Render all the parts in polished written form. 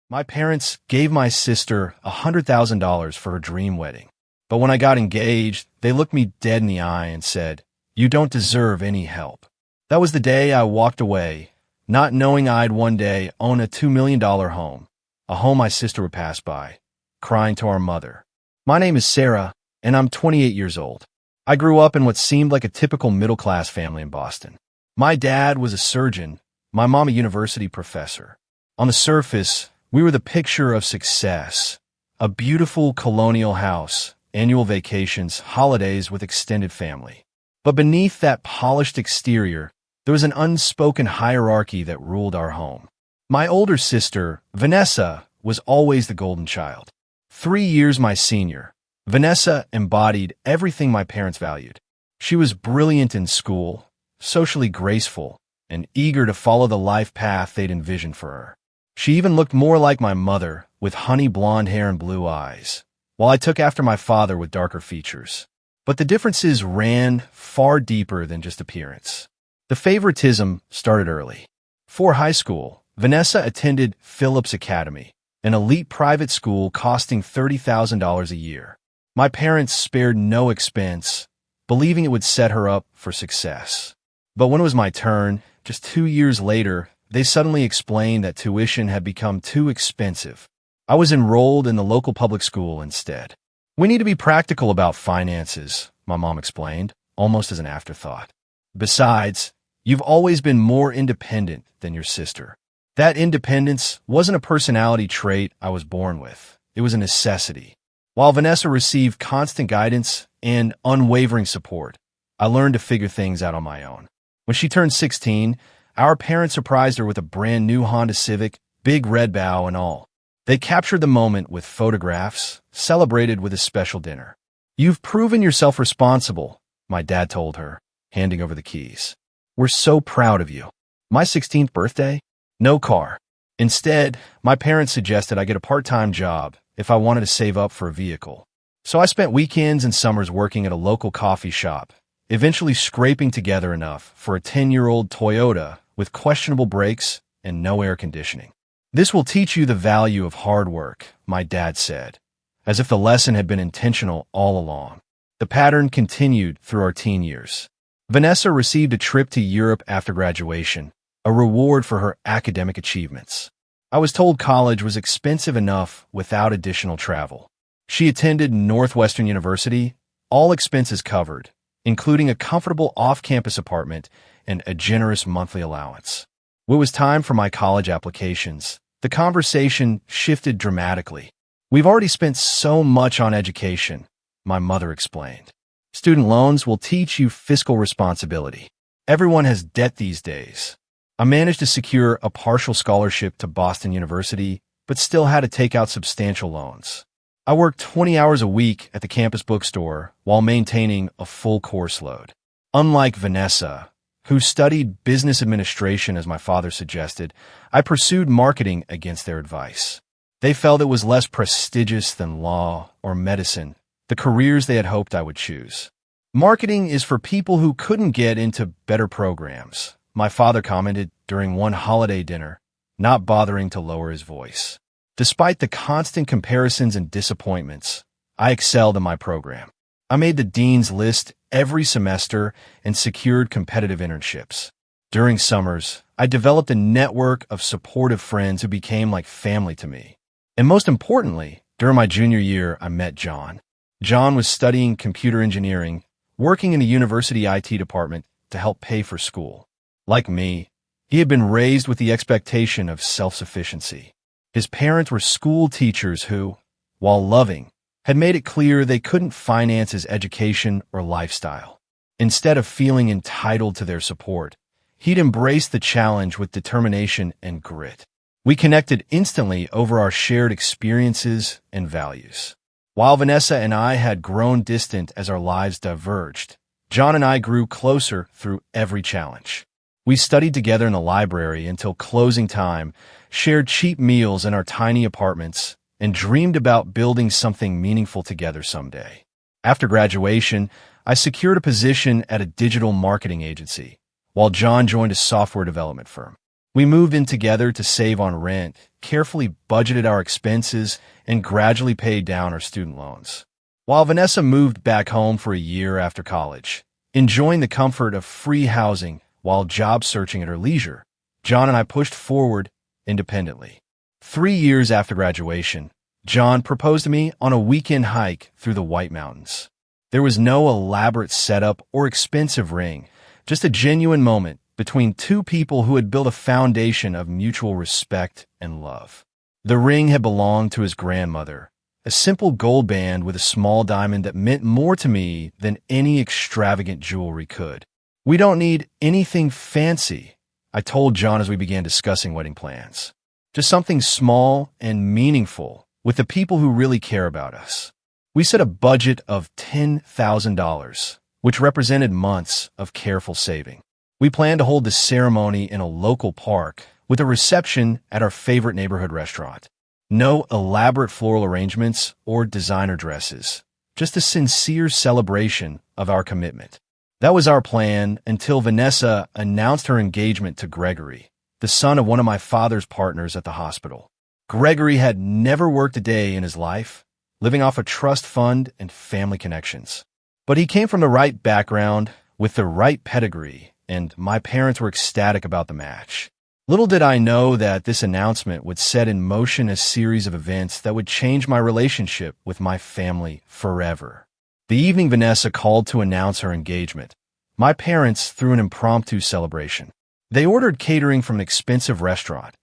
My parents gave my sister $100,000 for her dream wedding. But when I got engaged, they looked me dead in the eye and said, "You don't deserve any help." That was the day I walked away, not knowing I'd one day own a $2 million home, a home my sister would pass by, crying to our mother. My name is Sarah, and I'm 28 years old. I grew up in what seemed like a typical middle-class family in Boston. My dad was a surgeon, my mom a university professor. On the surface, we were the picture of success. A beautiful colonial house, annual vacations, holidays with extended family. But beneath that polished exterior, there was an unspoken hierarchy that ruled our home. My older sister, Vanessa, was always the golden child. 3 years my senior, Vanessa embodied everything my parents valued. She was brilliant in school, socially graceful, and eager to follow the life path they'd envisioned for her. She even looked more like my mother, with honey blonde hair and blue eyes, while I took after my father with darker features. But the differences ran far deeper than just appearance. The favoritism started early. For high school, Vanessa attended Phillips Academy, an elite private school costing $30,000 a year. My parents spared no expense, believing it would set her up for success. But when it was my turn, just 2 years later, they suddenly explained that tuition had become too expensive. I was enrolled in the local public school instead. "We need to be practical about finances," my mom explained, almost as an afterthought. "Besides, you've always been more independent than your sister." That independence wasn't a personality trait I was born with. It was a necessity. While Vanessa received constant guidance and unwavering support, I learned to figure things out on my own. When she turned 16, our parents surprised her with a brand new Honda Civic, big red bow and all. They captured the moment with photographs, celebrated with a special dinner. "You've proven yourself responsible," my dad told her, handing over the keys. "We're so proud of you." My 16th birthday? No car. Instead, my parents suggested I get a part-time job if I wanted to save up for a vehicle. So I spent weekends and summers working at a local coffee shop, eventually scraping together enough for a 10-year-old Toyota with questionable brakes and no air conditioning. "This will teach you the value of hard work," my dad said, as if the lesson had been intentional all along. The pattern continued through our teen years. Vanessa received a trip to Europe after graduation, a reward for her academic achievements. I was told college was expensive enough without additional travel. She attended Northwestern University, all expenses covered, including a comfortable off-campus apartment and a generous monthly allowance. When it was time for my college applications, the conversation shifted dramatically. "We've already spent so much on education," my mother explained. "Student loans will teach you fiscal responsibility. Everyone has debt these days." I managed to secure a partial scholarship to Boston University, but still had to take out substantial loans. I worked 20 hours a week at the campus bookstore while maintaining a full course load. Unlike Vanessa, who studied business administration as my father suggested, I pursued marketing against their advice. They felt it was less prestigious than law or medicine, the careers they had hoped I would choose. "Marketing is for people who couldn't get into better programs," my father commented during one holiday dinner, not bothering to lower his voice. Despite the constant comparisons and disappointments, I excelled in my program. I made the dean's list every semester and secured competitive internships. During summers, I developed a network of supportive friends who became like family to me. And most importantly, during my junior year, I met John. John was studying computer engineering, working in the university IT department to help pay for school. Like me, he had been raised with the expectation of self-sufficiency. His parents were school teachers who, while loving, had made it clear they couldn't finance his education or lifestyle. Instead of feeling entitled to their support, he'd embraced the challenge with determination and grit. We connected instantly over our shared experiences and values. While Vanessa and I had grown distant as our lives diverged, John and I grew closer through every challenge. We studied together in the library until closing time, shared cheap meals in our tiny apartments, and dreamed about building something meaningful together someday. After graduation, I secured a position at a digital marketing agency, while John joined a software development firm. We moved in together to save on rent, carefully budgeted our expenses, and gradually paid down our student loans. While Vanessa moved back home for a year after college, enjoying the comfort of free housing while job searching at her leisure, John and I pushed forward independently. 3 years after graduation, John proposed to me on a weekend hike through the White Mountains. There was no elaborate setup or expensive ring, just a genuine moment between two people who had built a foundation of mutual respect and love. The ring had belonged to his grandmother, a simple gold band with a small diamond that meant more to me than any extravagant jewelry could. "We don't need anything fancy," I told John as we began discussing wedding plans. "Just something small and meaningful with the people who really care about us." We set a budget of $10,000, which represented months of careful saving. We planned to hold the ceremony in a local park with a reception at our favorite neighborhood restaurant. No elaborate floral arrangements or designer dresses, just a sincere celebration of our commitment. That was our plan until Vanessa announced her engagement to Gregory, the son of one of my father's partners at the hospital. Gregory had never worked a day in his life, living off a trust fund and family connections. But he came from the right background, with the right pedigree, and my parents were ecstatic about the match. Little did I know that this announcement would set in motion a series of events that would change my relationship with my family forever. The evening Vanessa called to announce her engagement, my parents threw an impromptu celebration. They ordered catering from an expensive restaurant,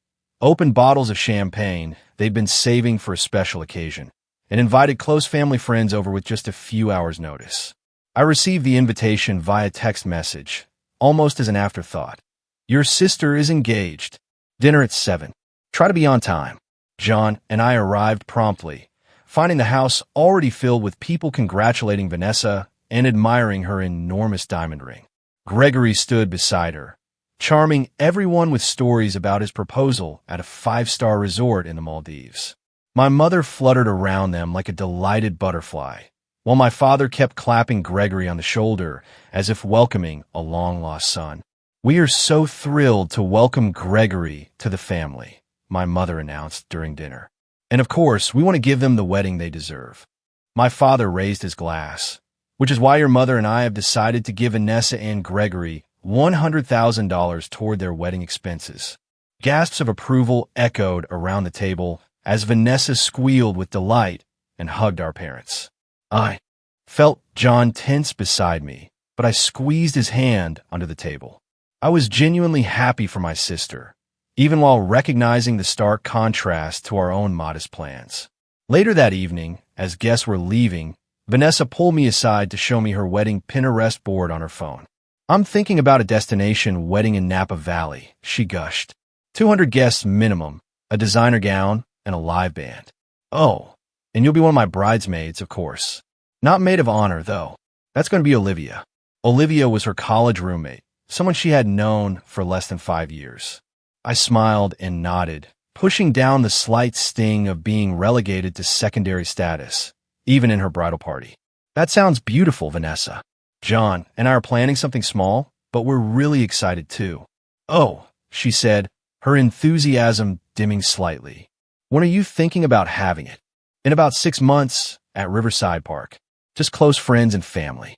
opened bottles of champagne they'd been saving for a special occasion, and invited close family friends over with just a few hours' notice. I received the invitation via text message, almost as an afterthought. "Your sister is engaged. Dinner at 7. Try to be on time." John and I arrived promptly, finding the house already filled with people congratulating Vanessa and admiring her enormous diamond ring. Gregory stood beside her, charming everyone with stories about his proposal at a 5-star resort in the Maldives. My mother fluttered around them like a delighted butterfly, while my father kept clapping Gregory on the shoulder as if welcoming a long-lost son. "We are so thrilled to welcome Gregory to the family," my mother announced during dinner. "And of course, we want to give them the wedding they deserve." My father raised his glass, "Which is why your mother and I have decided to give Vanessa and Gregory $100,000 toward their wedding expenses." Gasps of approval echoed around the table as Vanessa squealed with delight and hugged our parents. I felt John tense beside me, but I squeezed his hand under the table. I was genuinely happy for my sister, even while recognizing the stark contrast to our own modest plans. Later that evening, as guests were leaving, Vanessa pulled me aside to show me her wedding Pinterest board on her phone. "I'm thinking about a destination wedding in Napa Valley," she gushed. 200 guests minimum, a designer gown, and a live band. "Oh, and you'll be one of my bridesmaids, of course. Not maid of honor, though. That's going to be Olivia." Olivia was her college roommate, someone she had known for less than 5 years. I smiled and nodded, pushing down the slight sting of being relegated to secondary status, even in her bridal party. "That sounds beautiful, Vanessa. John and I are planning something small, but we're really excited too." "Oh," she said, her enthusiasm dimming slightly. "When are you thinking about having it?" "In about 6 months at Riverside Park. Just close friends and family."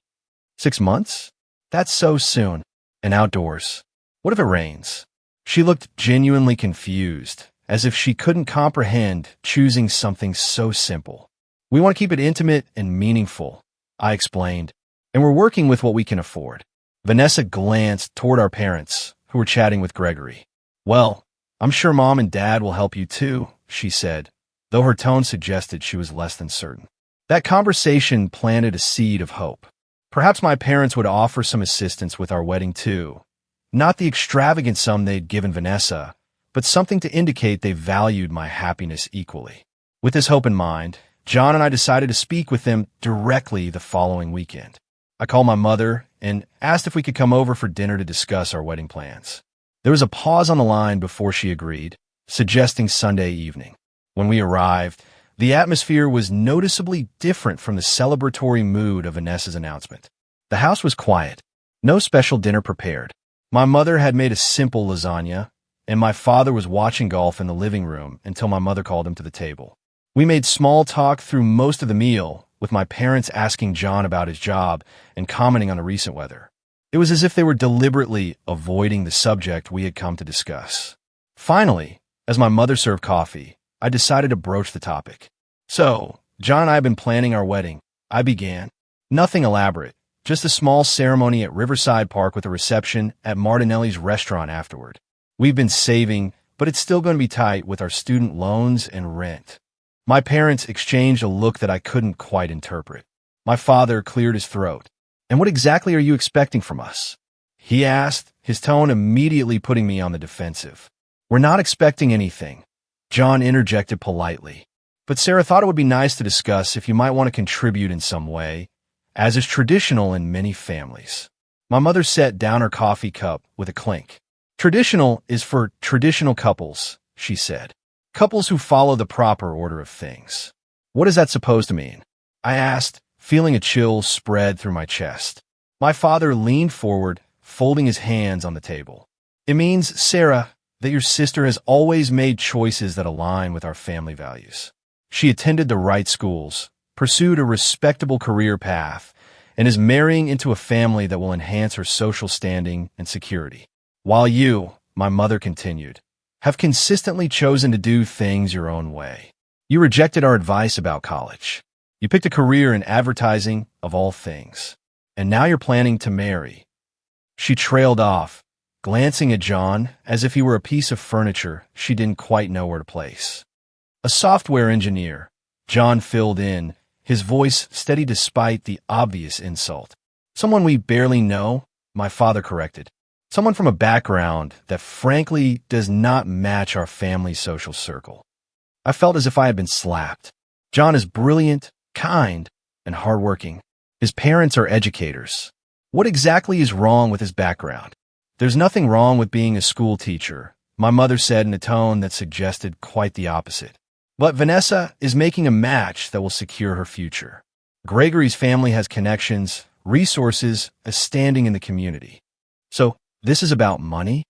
6 months? That's so soon. And outdoors. What if it rains? She looked genuinely confused, as if she couldn't comprehend choosing something so simple. "We want to keep it intimate and meaningful," I explained, "and we're working with what we can afford." Vanessa glanced toward our parents, who were chatting with Gregory. "Well, I'm sure Mom and Dad will help you too," she said, though her tone suggested she was less than certain. That conversation planted a seed of hope. Perhaps my parents would offer some assistance with our wedding too. Not the extravagant sum they'd given Vanessa, but something to indicate they valued my happiness equally. With this hope in mind, John and I decided to speak with them directly the following weekend. I called my mother and asked if we could come over for dinner to discuss our wedding plans. There was a pause on the line before she agreed, suggesting Sunday evening. When we arrived, the atmosphere was noticeably different from the celebratory mood of Vanessa's announcement. The house was quiet, no special dinner prepared. My mother had made a simple lasagna, and my father was watching golf in the living room until my mother called him to the table. We made small talk through most of the meal, with my parents asking John about his job and commenting on the recent weather. It was as if they were deliberately avoiding the subject we had come to discuss. Finally, as my mother served coffee, I decided to broach the topic. "So, John and I have been planning our wedding," I began. "Nothing elaborate, just a small ceremony at Riverside Park with a reception at Martinelli's restaurant afterward. We've been saving, but it's still going to be tight with our student loans and rent." My parents exchanged a look that I couldn't quite interpret. My father cleared his throat. "And what exactly are you expecting from us?" he asked, his tone immediately putting me on the defensive. "We're not expecting anything," John interjected politely. "But Sarah thought it would be nice to discuss if you might want to contribute in some way, as is traditional in many families." My mother set down her coffee cup with a clink. "Traditional is for traditional couples," she said. "Couples who follow the proper order of things." "What is that supposed to mean?" I asked, feeling a chill spread through my chest. My father leaned forward, folding his hands on the table. "It means, Sarah, that your sister has always made choices that align with our family values. She attended the right schools, pursued a respectable career path, and is marrying into a family that will enhance her social standing and security. While you," my mother continued, "have consistently chosen to do things your own way. You rejected our advice about college. You picked a career in advertising, of all things. And now you're planning to marry." She trailed off, glancing at John as if he were a piece of furniture she didn't quite know where to place. "A software engineer," John filled in, his voice steady despite the obvious insult. "Someone we barely know," my father corrected. "Someone from a background that frankly does not match our family's social circle." I felt as if I had been slapped. John is brilliant, kind, and hardworking. His parents are educators. What exactly is wrong with his background? "There's nothing wrong with being a school teacher," my mother said in a tone that suggested quite the opposite. "But Vanessa is making a match that will secure her future. Gregory's family has connections, resources, a standing in the community." "So, this is about money?"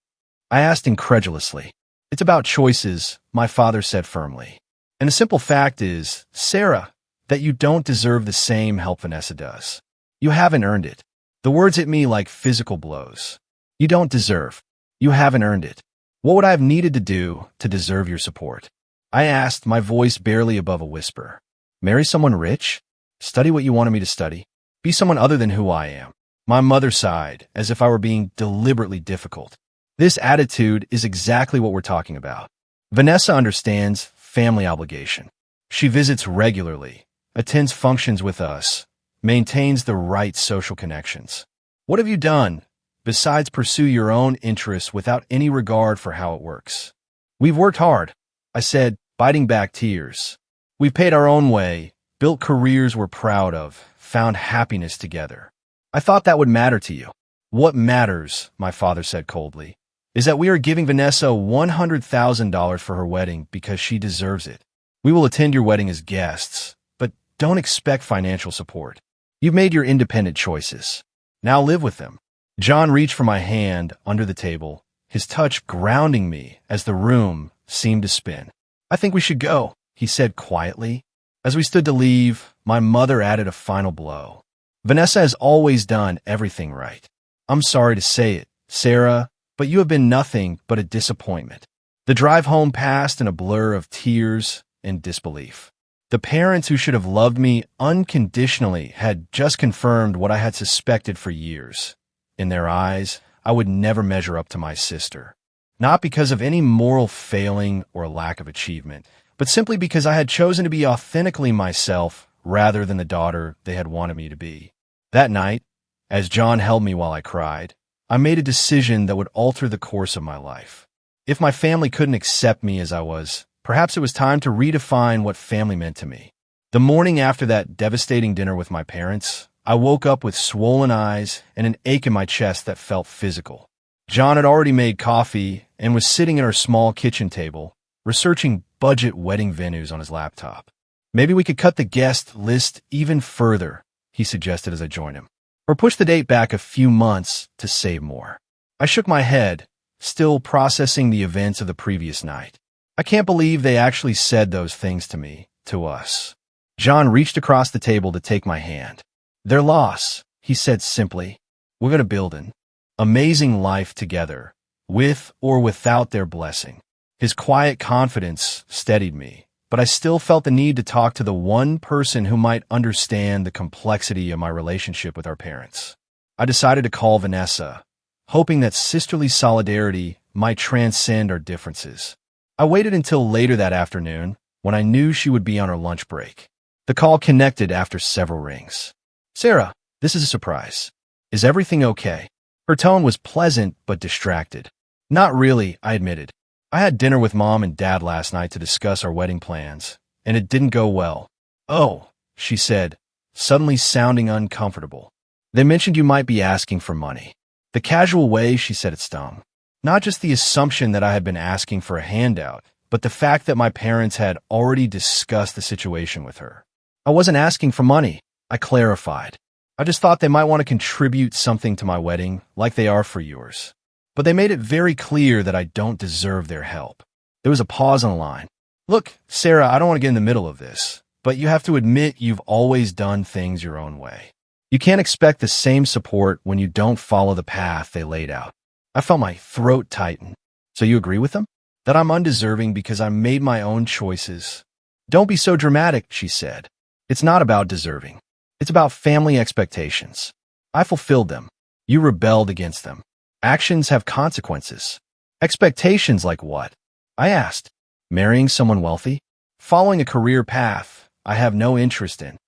I asked incredulously. "It's about choices," my father said firmly. "And the simple fact is, Sarah, that you don't deserve the same help Vanessa does. You haven't earned it." The words hit me like physical blows. "You don't deserve. You haven't earned it. What would I have needed to do to deserve your support?" I asked, my voice barely above a whisper. "Marry someone rich? Study what you wanted me to study? Be someone other than who I am?" My mother sighed, as if I were being deliberately difficult. "This attitude is exactly what we're talking about. Vanessa understands family obligation. She visits regularly, attends functions with us, maintains the right social connections. What have you done besides pursue your own interests without any regard for how it works?" "We've worked hard," I said, biting back tears. "We've paid our own way, built careers we're proud of, found happiness together. I thought that would matter to you." "What matters," my father said coldly, "is that we are giving Vanessa $100,000 for her wedding because she deserves it. We will attend your wedding as guests, but don't expect financial support. You've made your independent choices. Now live with them." John reached for my hand under the table, his touch grounding me as the room seemed to spin. "I think we should go," he said quietly. As we stood to leave, my mother added a final blow. "Vanessa has always done everything right. I'm sorry to say it, Sarah, but you have been nothing but a disappointment." The drive home passed in a blur of tears and disbelief. The parents who should have loved me unconditionally had just confirmed what I had suspected for years. In their eyes, I would never measure up to my sister. Not because of any moral failing or lack of achievement, but simply because I had chosen to be authentically myself rather than the daughter they had wanted me to be. That night, as John held me while I cried, I made a decision that would alter the course of my life. If my family couldn't accept me as I was, perhaps it was time to redefine what family meant to me. The morning after that devastating dinner with my parents, I woke up with swollen eyes and an ache in my chest that felt physical. John had already made coffee and was sitting at our small kitchen table, researching budget wedding venues on his laptop. "Maybe we could cut the guest list even further," he suggested as I joined him. "Or push the date back a few months to save more." I shook my head, still processing the events of the previous night. I can't believe they actually said those things to me, to us. John reached across the table to take my hand. Their loss, he said simply. We're going to build an amazing life together, with or without their blessing. His quiet confidence steadied me, but I still felt the need to talk to the one person who might understand the complexity of my relationship with our parents. I decided to call Vanessa, hoping that sisterly solidarity might transcend our differences. I waited until later that afternoon, when I knew she would be on her lunch break. The call connected after several rings. Sarah, this is a surprise. Is everything okay? Her tone was pleasant but distracted. Not really, I admitted. I had dinner with Mom and Dad last night to discuss our wedding plans, and it didn't go well. Oh, she said, suddenly sounding uncomfortable. They mentioned you might be asking for money. The casual way she said it stung. Not just the assumption that I had been asking for a handout, but the fact that my parents had already discussed the situation with her. I wasn't asking for money, I clarified. I just thought they might want to contribute something to my wedding, like they are for yours. But they made it very clear that I don't deserve their help. There was a pause on the line. Look, Sarah, I don't want to get in the middle of this, but you have to admit you've always done things your own way. You can't expect the same support when you don't follow the path they laid out. I felt my throat tighten. So you agree with them? That I'm undeserving because I made my own choices? Don't be so dramatic, she said. It's not about deserving. It's about family expectations. I fulfilled them. You rebelled against them. Actions have consequences. Expectations like what? I asked. Marrying someone wealthy? Following a career path I have no interest in.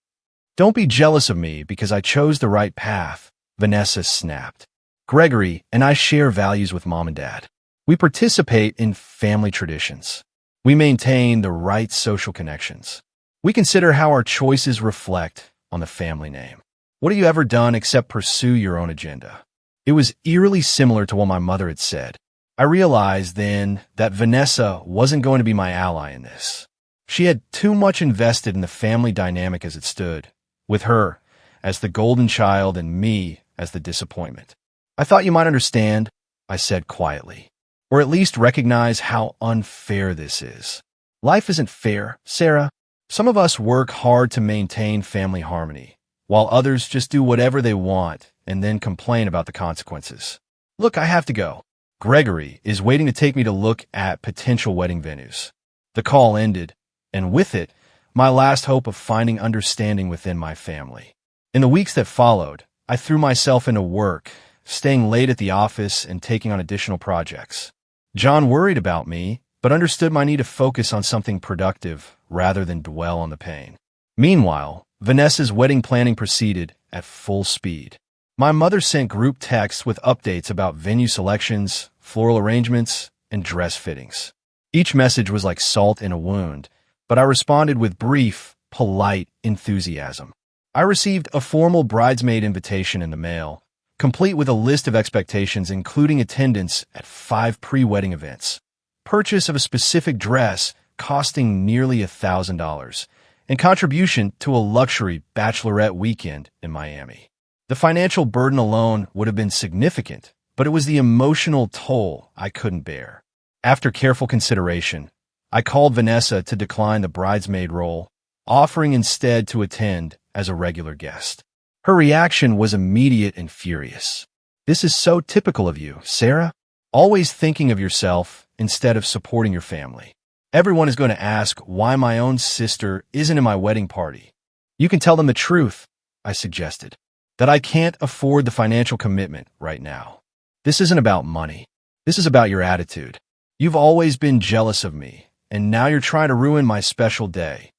Don't be jealous of me because I chose the right path, Vanessa snapped. Gregory and I share values with Mom and Dad. We participate in family traditions. We maintain the right social connections. We consider how our choices reflect on the family name. What have you ever done except pursue your own agenda? It was eerily similar to what my mother had said. I realized then that Vanessa wasn't going to be my ally in this. She had too much invested in the family dynamic as it stood, with her as the golden child and me as the disappointment. I thought you might understand, I said quietly, or at least recognize how unfair this is. Life isn't fair, Sarah. Some of us work hard to maintain family harmony, while others just do whatever they want and then complain about the consequences. Look, I have to go. Gregory is waiting to take me to look at potential wedding venues. The call ended, and with it, my last hope of finding understanding within my family. In the weeks that followed, I threw myself into work, staying late at the office and taking on additional projects. John worried about me, but understood my need to focus on something productive rather than dwell on the pain. Meanwhile, Vanessa's wedding planning proceeded at full speed. My mother sent group texts with updates about venue selections, floral arrangements, and dress fittings. Each message was like salt in a wound, but I responded with brief, polite enthusiasm. I received a formal bridesmaid invitation in the mail, complete with a list of expectations including attendance at 5 pre-wedding events, purchase of a specific dress costing nearly $1,000, and contribution to a luxury bachelorette weekend in Miami. The financial burden alone would have been significant, but it was the emotional toll I couldn't bear. After careful consideration, I called Vanessa to decline the bridesmaid role, offering instead to attend as a regular guest. Her reaction was immediate and furious. This is so typical of you, Sarah. Always thinking of yourself instead of supporting your family. Everyone is going to ask why my own sister isn't in my wedding party. You can tell them the truth, I suggested, that I can't afford the financial commitment right now. This isn't about money. This is about your attitude. You've always been jealous of me, and now you're trying to ruin my special day.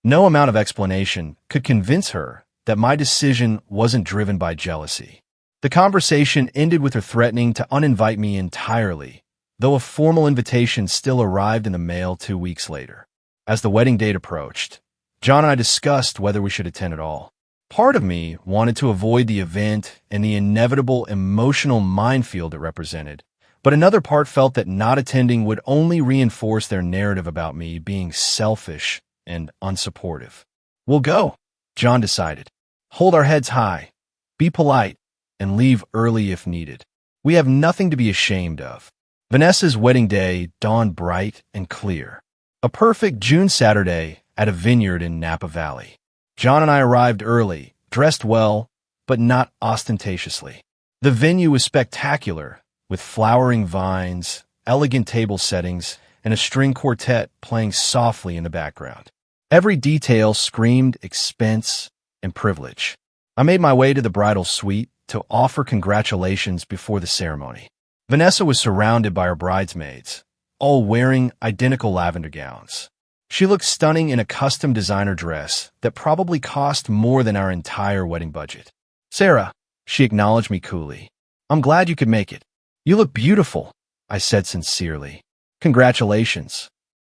No amount of explanation could convince her that my decision wasn't driven by jealousy. The conversation ended with her threatening to uninvite me entirely, though a formal invitation still arrived in the mail 2 weeks later. As the wedding date approached, John and I discussed whether we should attend at all. Part of me wanted to avoid the event and the inevitable emotional minefield it represented, but another part felt that not attending would only reinforce their narrative about me being selfish and unsupportive. We'll go, John decided. Hold our heads high, be polite, and leave early if needed. We have nothing to be ashamed of. Vanessa's wedding day dawned bright and clear. A perfect June Saturday at a vineyard in Napa Valley. John and I arrived early, dressed well, but not ostentatiously. The venue was spectacular, with flowering vines, elegant table settings, and a string quartet playing softly in the background. Every detail screamed expense and privilege. I made my way to the bridal suite to offer congratulations before the ceremony. Vanessa was surrounded by her bridesmaids, all wearing identical lavender gowns. She looked stunning in a custom designer dress that probably cost more than our entire wedding budget. "Sarah," she acknowledged me coolly. "I'm glad you could make it. You look beautiful," I said sincerely. "Congratulations."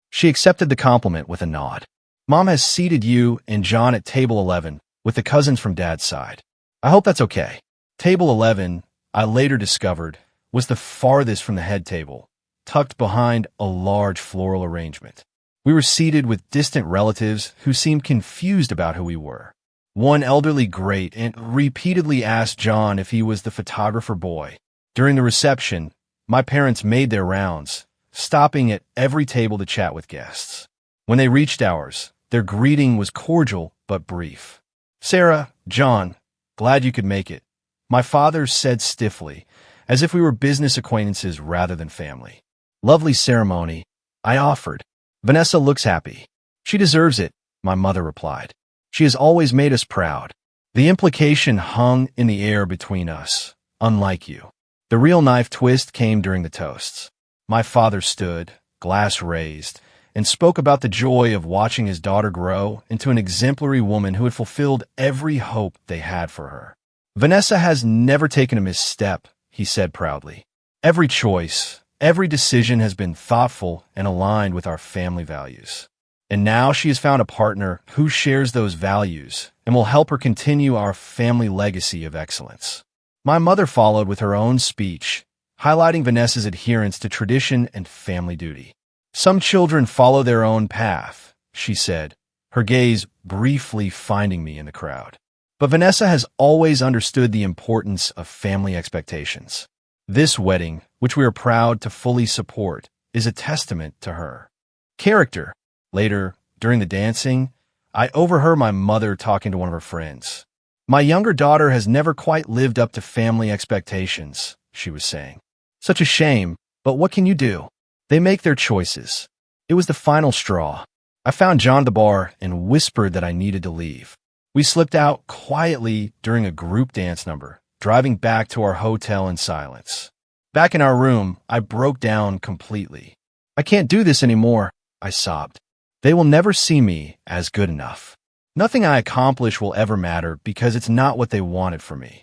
She accepted the compliment with a nod. "Mom has seated you and John at table 11 with the cousins from Dad's side. I hope that's okay." Table 11, I later discovered, was the farthest from the head table, tucked behind a large floral arrangement. We were seated with distant relatives who seemed confused about who we were. One elderly great aunt repeatedly asked John if he was the photographer boy. During the reception, my parents made their rounds, stopping at every table to chat with guests. When they reached ours, their greeting was cordial but brief. "Sarah, John, glad you could make it," my father said stiffly, as if we were business acquaintances rather than family. "Lovely ceremony," I offered. "Vanessa looks happy." "She deserves it," my mother replied. "She has always made us proud." The implication hung in the air between us, unlike you. The real knife twist came during the toasts. My father stood, glass raised, and spoke about the joy of watching his daughter grow into an exemplary woman who had fulfilled every hope they had for her. "Vanessa has never taken a misstep," he said proudly. "Every choice, every decision has been thoughtful and aligned with our family values. And now she has found a partner who shares those values and will help her continue our family legacy of excellence." My mother followed with her own speech, highlighting Vanessa's adherence to tradition and family duty. "Some children follow their own path," she said, her gaze briefly finding me in the crowd. "But Vanessa has always understood the importance of family expectations. This wedding, which we are proud to fully support, is a testament to her character." Later, during the dancing, I overheard my mother talking to one of her friends. "My younger daughter has never quite lived up to family expectations," she was saying. "Such a shame, but what can you do? They make their choices." It was the final straw. I found John at the bar and whispered that I needed to leave. We slipped out quietly during a group dance number, driving back to our hotel in silence. Back in our room, I broke down completely. "I can't do this anymore," I sobbed. "They will never see me as good enough. Nothing I accomplish will ever matter because it's not what they wanted for me."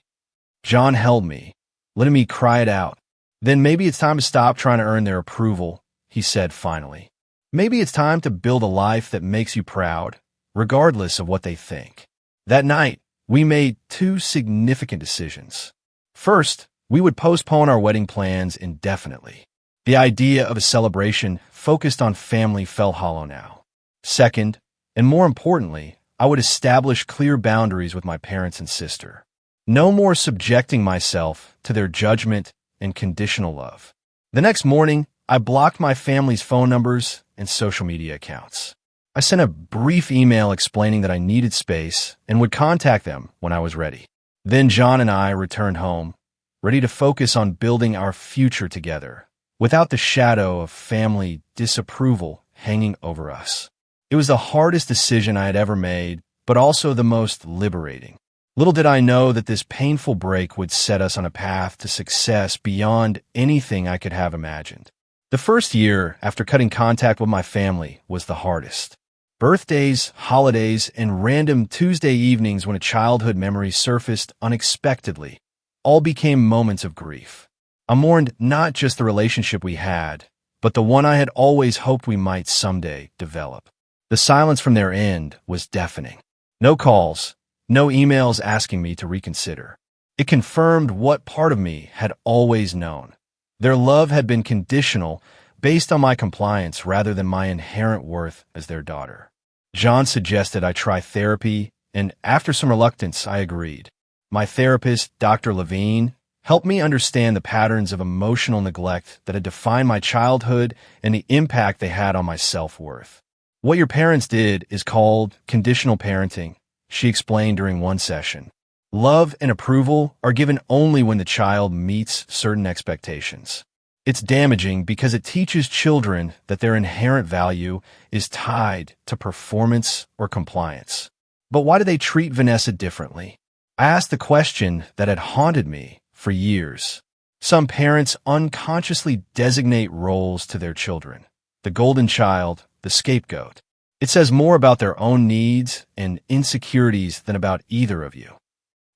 John held me, letting me cry it out. "Then maybe it's time to stop trying to earn their approval," he said finally. "Maybe it's time to build a life that makes you proud, regardless of what they think." That night, we made two significant decisions. First, we would postpone our wedding plans indefinitely. The idea of a celebration focused on family felt hollow now. Second, and more importantly, I would establish clear boundaries with my parents and sister. No more subjecting myself to their judgment and conditional love. The next morning, I blocked my family's phone numbers and social media accounts. I sent a brief email explaining that I needed space and would contact them when I was ready. Then John and I returned home, ready to focus on building our future together, without the shadow of family disapproval hanging over us. It was the hardest decision I had ever made, but also the most liberating. Little did I know that this painful break would set us on a path to success beyond anything I could have imagined. The first year after cutting contact with my family was the hardest. Birthdays, holidays, and random Tuesday evenings when a childhood memory surfaced unexpectedly all became moments of grief. I mourned not just the relationship we had, but the one I had always hoped we might someday develop. The silence from their end was deafening. No calls, no emails asking me to reconsider. It confirmed what part of me had always known. Their love had been conditional, based on my compliance rather than my inherent worth as their daughter. John suggested I try therapy, and after some reluctance, I agreed. My therapist, Dr. Levine, helped me understand the patterns of emotional neglect that had defined my childhood and the impact they had on my self-worth. What your parents did is called conditional parenting, she explained during one session. Love and approval are given only when the child meets certain expectations. It's damaging because it teaches children that their inherent value is tied to performance or compliance. But why do they treat Vanessa differently? I asked the question that had haunted me for years. Some parents unconsciously designate roles to their children: the golden child, the scapegoat. It says more about their own needs and insecurities than about either of you.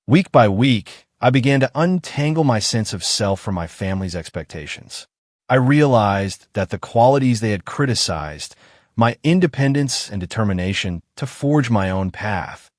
Week by week, I began to untangle my sense of self from my family's expectations. I realized that the qualities they had criticized, my independence and determination to forge my own path,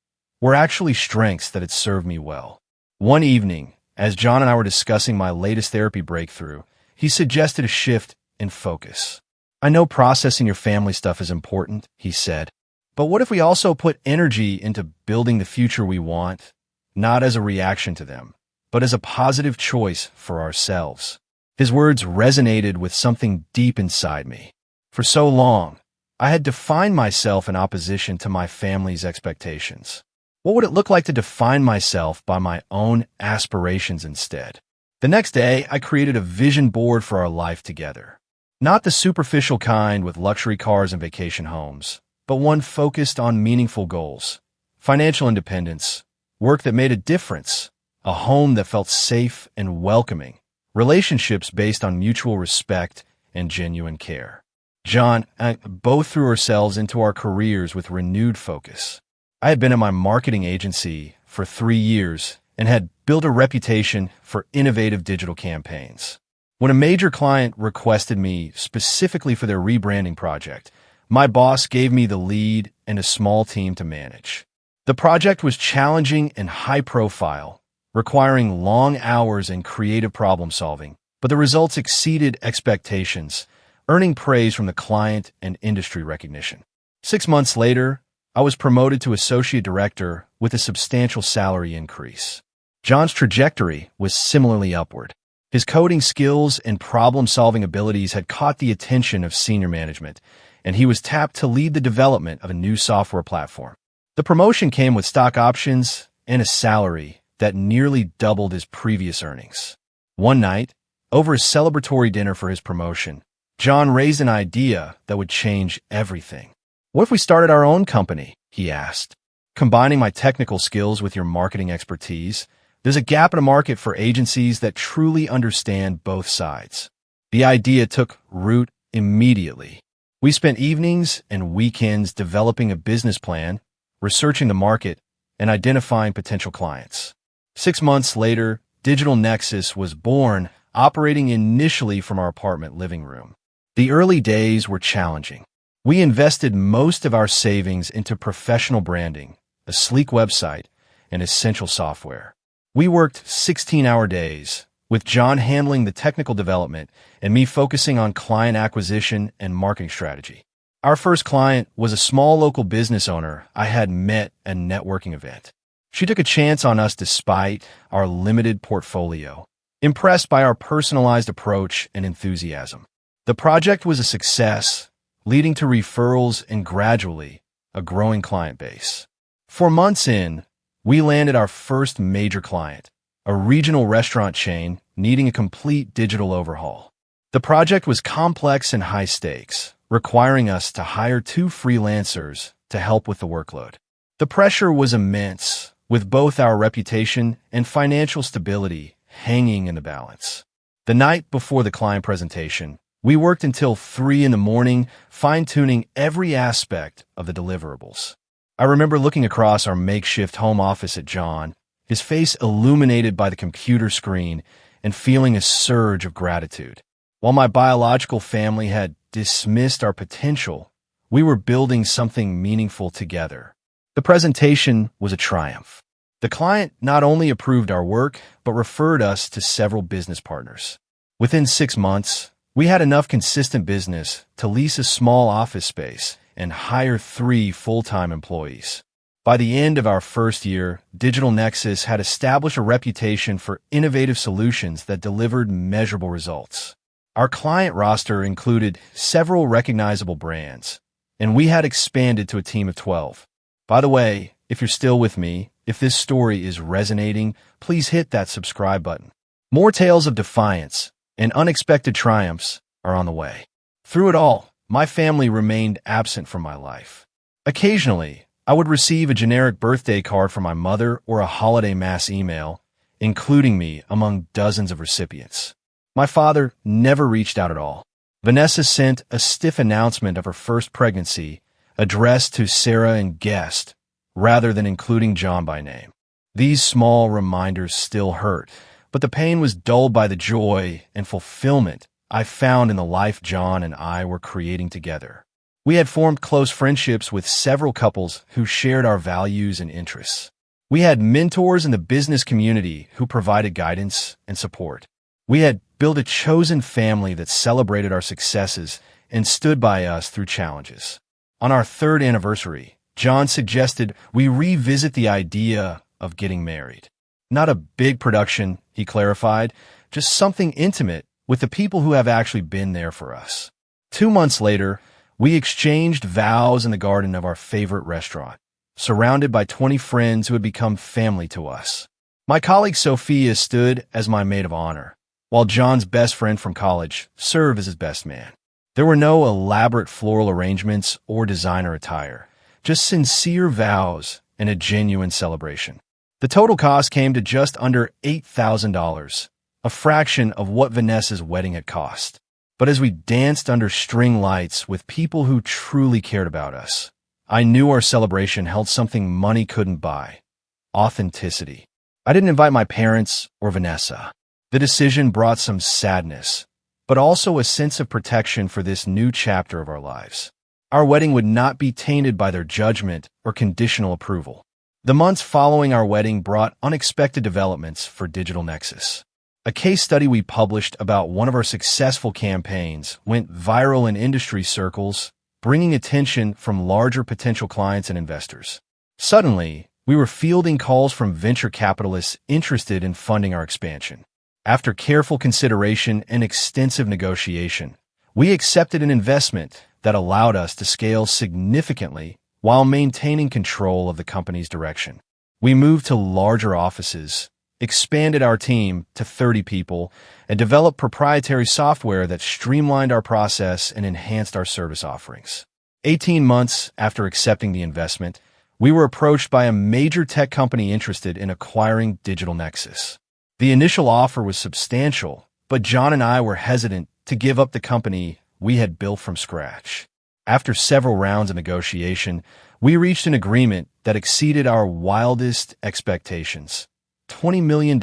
were actually strengths that had served me well. One evening, as John and I were discussing my latest therapy breakthrough, he suggested a shift in focus. I know processing your family stuff is important, he said, but what if we also put energy into building the future we want, not as a reaction to them, but as a positive choice for ourselves? His words resonated with something deep inside me. For so long, I had defined myself in opposition to my family's expectations. What would it look like to define myself by my own aspirations instead? The next day, I created a vision board for our life together. Not the superficial kind with luxury cars and vacation homes, but one focused on meaningful goals: financial independence, work that made a difference, a home that felt safe and welcoming, relationships based on mutual respect and genuine care. John and I both threw ourselves into our careers with renewed focus. I had been at my marketing agency for 3 years and had built a reputation for innovative digital campaigns. When a major client requested me specifically for their rebranding project, my boss gave me the lead and a small team to manage. The project was challenging and high-profile, requiring long hours and creative problem-solving, but the results exceeded expectations, earning praise from the client and industry recognition. 6 months later, I was promoted to associate director with a substantial salary increase. John's trajectory was similarly upward. His coding skills and problem-solving abilities had caught the attention of senior management, and he was tapped to lead the development of a new software platform. The promotion came with stock options and a salary that nearly doubled his previous earnings. One night, over a celebratory dinner for his promotion, John raised an idea that would change everything. "What if we started our own company?" he asked. "Combining my technical skills with your marketing expertise, there's a gap in the market for agencies that truly understand both sides." The idea took root immediately. We spent evenings and weekends developing a business plan, researching the market, and identifying potential clients. 6 months later, Digital Nexus was born, operating initially from our apartment living room. The early days were challenging. We invested most of our savings into professional branding, a sleek website, and essential software. We worked 16-hour days, with John handling the technical development and me focusing on client acquisition and marketing strategy. Our first client was a small local business owner I had met at a networking event. She took a chance on us despite our limited portfolio, impressed by our personalized approach and enthusiasm. The project was a success, leading to referrals and gradually a growing client base. 4 months in, we landed our first major client, a regional restaurant chain needing a complete digital overhaul. The project was complex and high stakes, requiring us to hire 2 freelancers to help with the workload. The pressure was immense, with both our reputation and financial stability hanging in the balance. The night before the client presentation, we worked until 3 in the morning, fine-tuning every aspect of the deliverables. I remember looking across our makeshift home office at John, his face illuminated by the computer screen, and feeling a surge of gratitude. While my biological family had dismissed our potential, we were building something meaningful together. The presentation was a triumph. The client not only approved our work, but referred us to several business partners. Within 6 months, we had enough consistent business to lease a small office space and hire 3 full-time employees. By the end of our first year, Digital Nexus had established a reputation for innovative solutions that delivered measurable results. Our client roster included several recognizable brands, and we had expanded to a team of 12. By the way, if you're still with me, if this story is resonating, please hit that subscribe button. More tales of defiance and unexpected triumphs are on the way. Through it all, my family remained absent from my life. Occasionally, I would receive a generic birthday card from my mother or a holiday mass email, including me among dozens of recipients. My father never reached out at all. Vanessa sent a stiff announcement of her first pregnancy, addressed to Sarah and guest, rather than including John by name. These small reminders still hurt, but the pain was dulled by the joy and fulfillment I found in the life John and I were creating together. We had formed close friendships with several couples who shared our values and interests. We had mentors in the business community who provided guidance and support. We had built a chosen family that celebrated our successes and stood by us through challenges. On our third anniversary, John suggested we revisit the idea of getting married. Not a big production, he clarified, just something intimate with the people who have actually been there for us. 2 months later, we exchanged vows in the garden of our favorite restaurant, surrounded by 20 friends who had become family to us. My colleague Sophia stood as my maid of honor, while John's best friend from college served as his best man. There were no elaborate floral arrangements or designer attire, just sincere vows and a genuine celebration. The total cost came to just under $8,000, a fraction of what Vanessa's wedding had cost. But as we danced under string lights with people who truly cared about us, I knew our celebration held something money couldn't buy: authenticity. I didn't invite my parents or Vanessa. The decision brought some sadness, but also a sense of protection for this new chapter of our lives. Our wedding would not be tainted by their judgment or conditional approval. The months following our wedding brought unexpected developments for Digital Nexus. A case study we published about one of our successful campaigns went viral in industry circles, bringing attention from larger potential clients and investors. Suddenly, we were fielding calls from venture capitalists interested in funding our expansion. After careful consideration and extensive negotiation, we accepted an investment that allowed us to scale significantly while maintaining control of the company's direction. We moved to larger offices, expanded our team to 30 people, and developed proprietary software that streamlined our process and enhanced our service offerings. 18 months after accepting the investment, we were approached by a major tech company interested in acquiring Digital Nexus. The initial offer was substantial, but John and I were hesitant to give up the company we had built from scratch. After several rounds of negotiation, we reached an agreement that exceeded our wildest expectations: $20 million,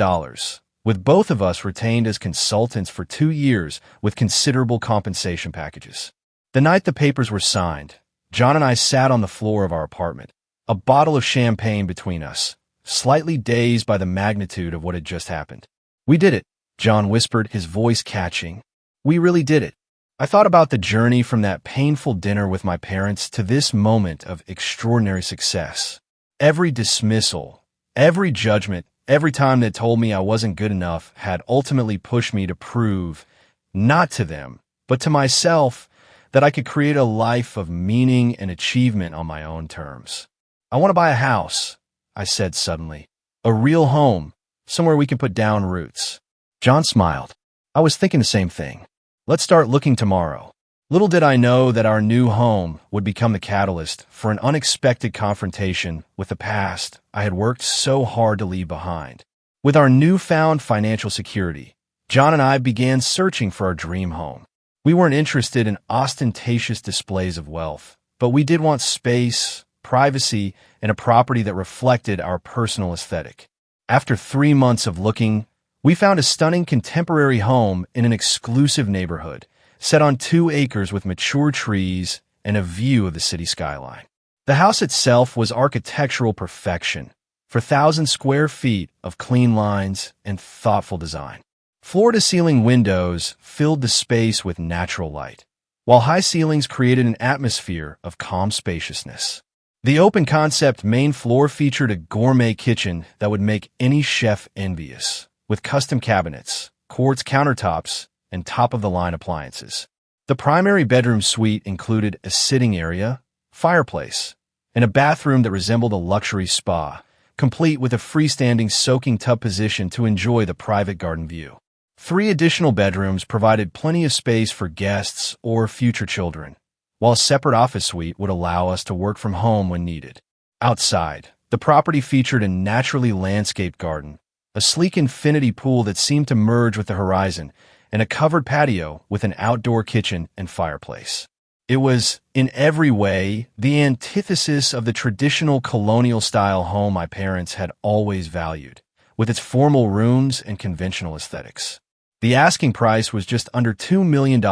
with both of us retained as consultants for 2 years with considerable compensation packages. The night the papers were signed, John and I sat on the floor of our apartment, a bottle of champagne between us, slightly dazed by the magnitude of what had just happened. "We did it," John whispered, his voice catching. "We really did it." I thought about the journey from that painful dinner with my parents to this moment of extraordinary success. Every dismissal, every judgment, every time they told me I wasn't good enough had ultimately pushed me to prove, not to them, but to myself, that I could create a life of meaning and achievement on my own terms. "I want to buy a house," I said suddenly. "A real home, somewhere we can put down roots." John smiled. "I was thinking the same thing. Let's start looking tomorrow." Little did I know that our new home would become the catalyst for an unexpected confrontation with the past I had worked so hard to leave behind. With our newfound financial security, John and I began searching for our dream home. We weren't interested in ostentatious displays of wealth, but we did want space, privacy, and a property that reflected our personal aesthetic. After 3 months of looking, we found a stunning contemporary home in an exclusive neighborhood, set on 2 acres with mature trees and a view of the city skyline. The house itself was architectural perfection, for 1,000 square feet of clean lines and thoughtful design. Floor-to-ceiling windows filled the space with natural light, while high ceilings created an atmosphere of calm spaciousness. The open-concept main floor featured a gourmet kitchen that would make any chef envious, with custom cabinets, quartz countertops, and top-of-the-line appliances. The primary bedroom suite included a sitting area, fireplace, and a bathroom that resembled a luxury spa, complete with a freestanding soaking tub position to enjoy the private garden view. 3 additional bedrooms provided plenty of space for guests or future children, while a separate office suite would allow us to work from home when needed. Outside, the property featured a naturally landscaped garden, a sleek infinity pool that seemed to merge with the horizon, and a covered patio with an outdoor kitchen and fireplace. It was, in every way, the antithesis of the traditional colonial-style home my parents had always valued, with its formal rooms and conventional aesthetics. The asking price was just under $2 million,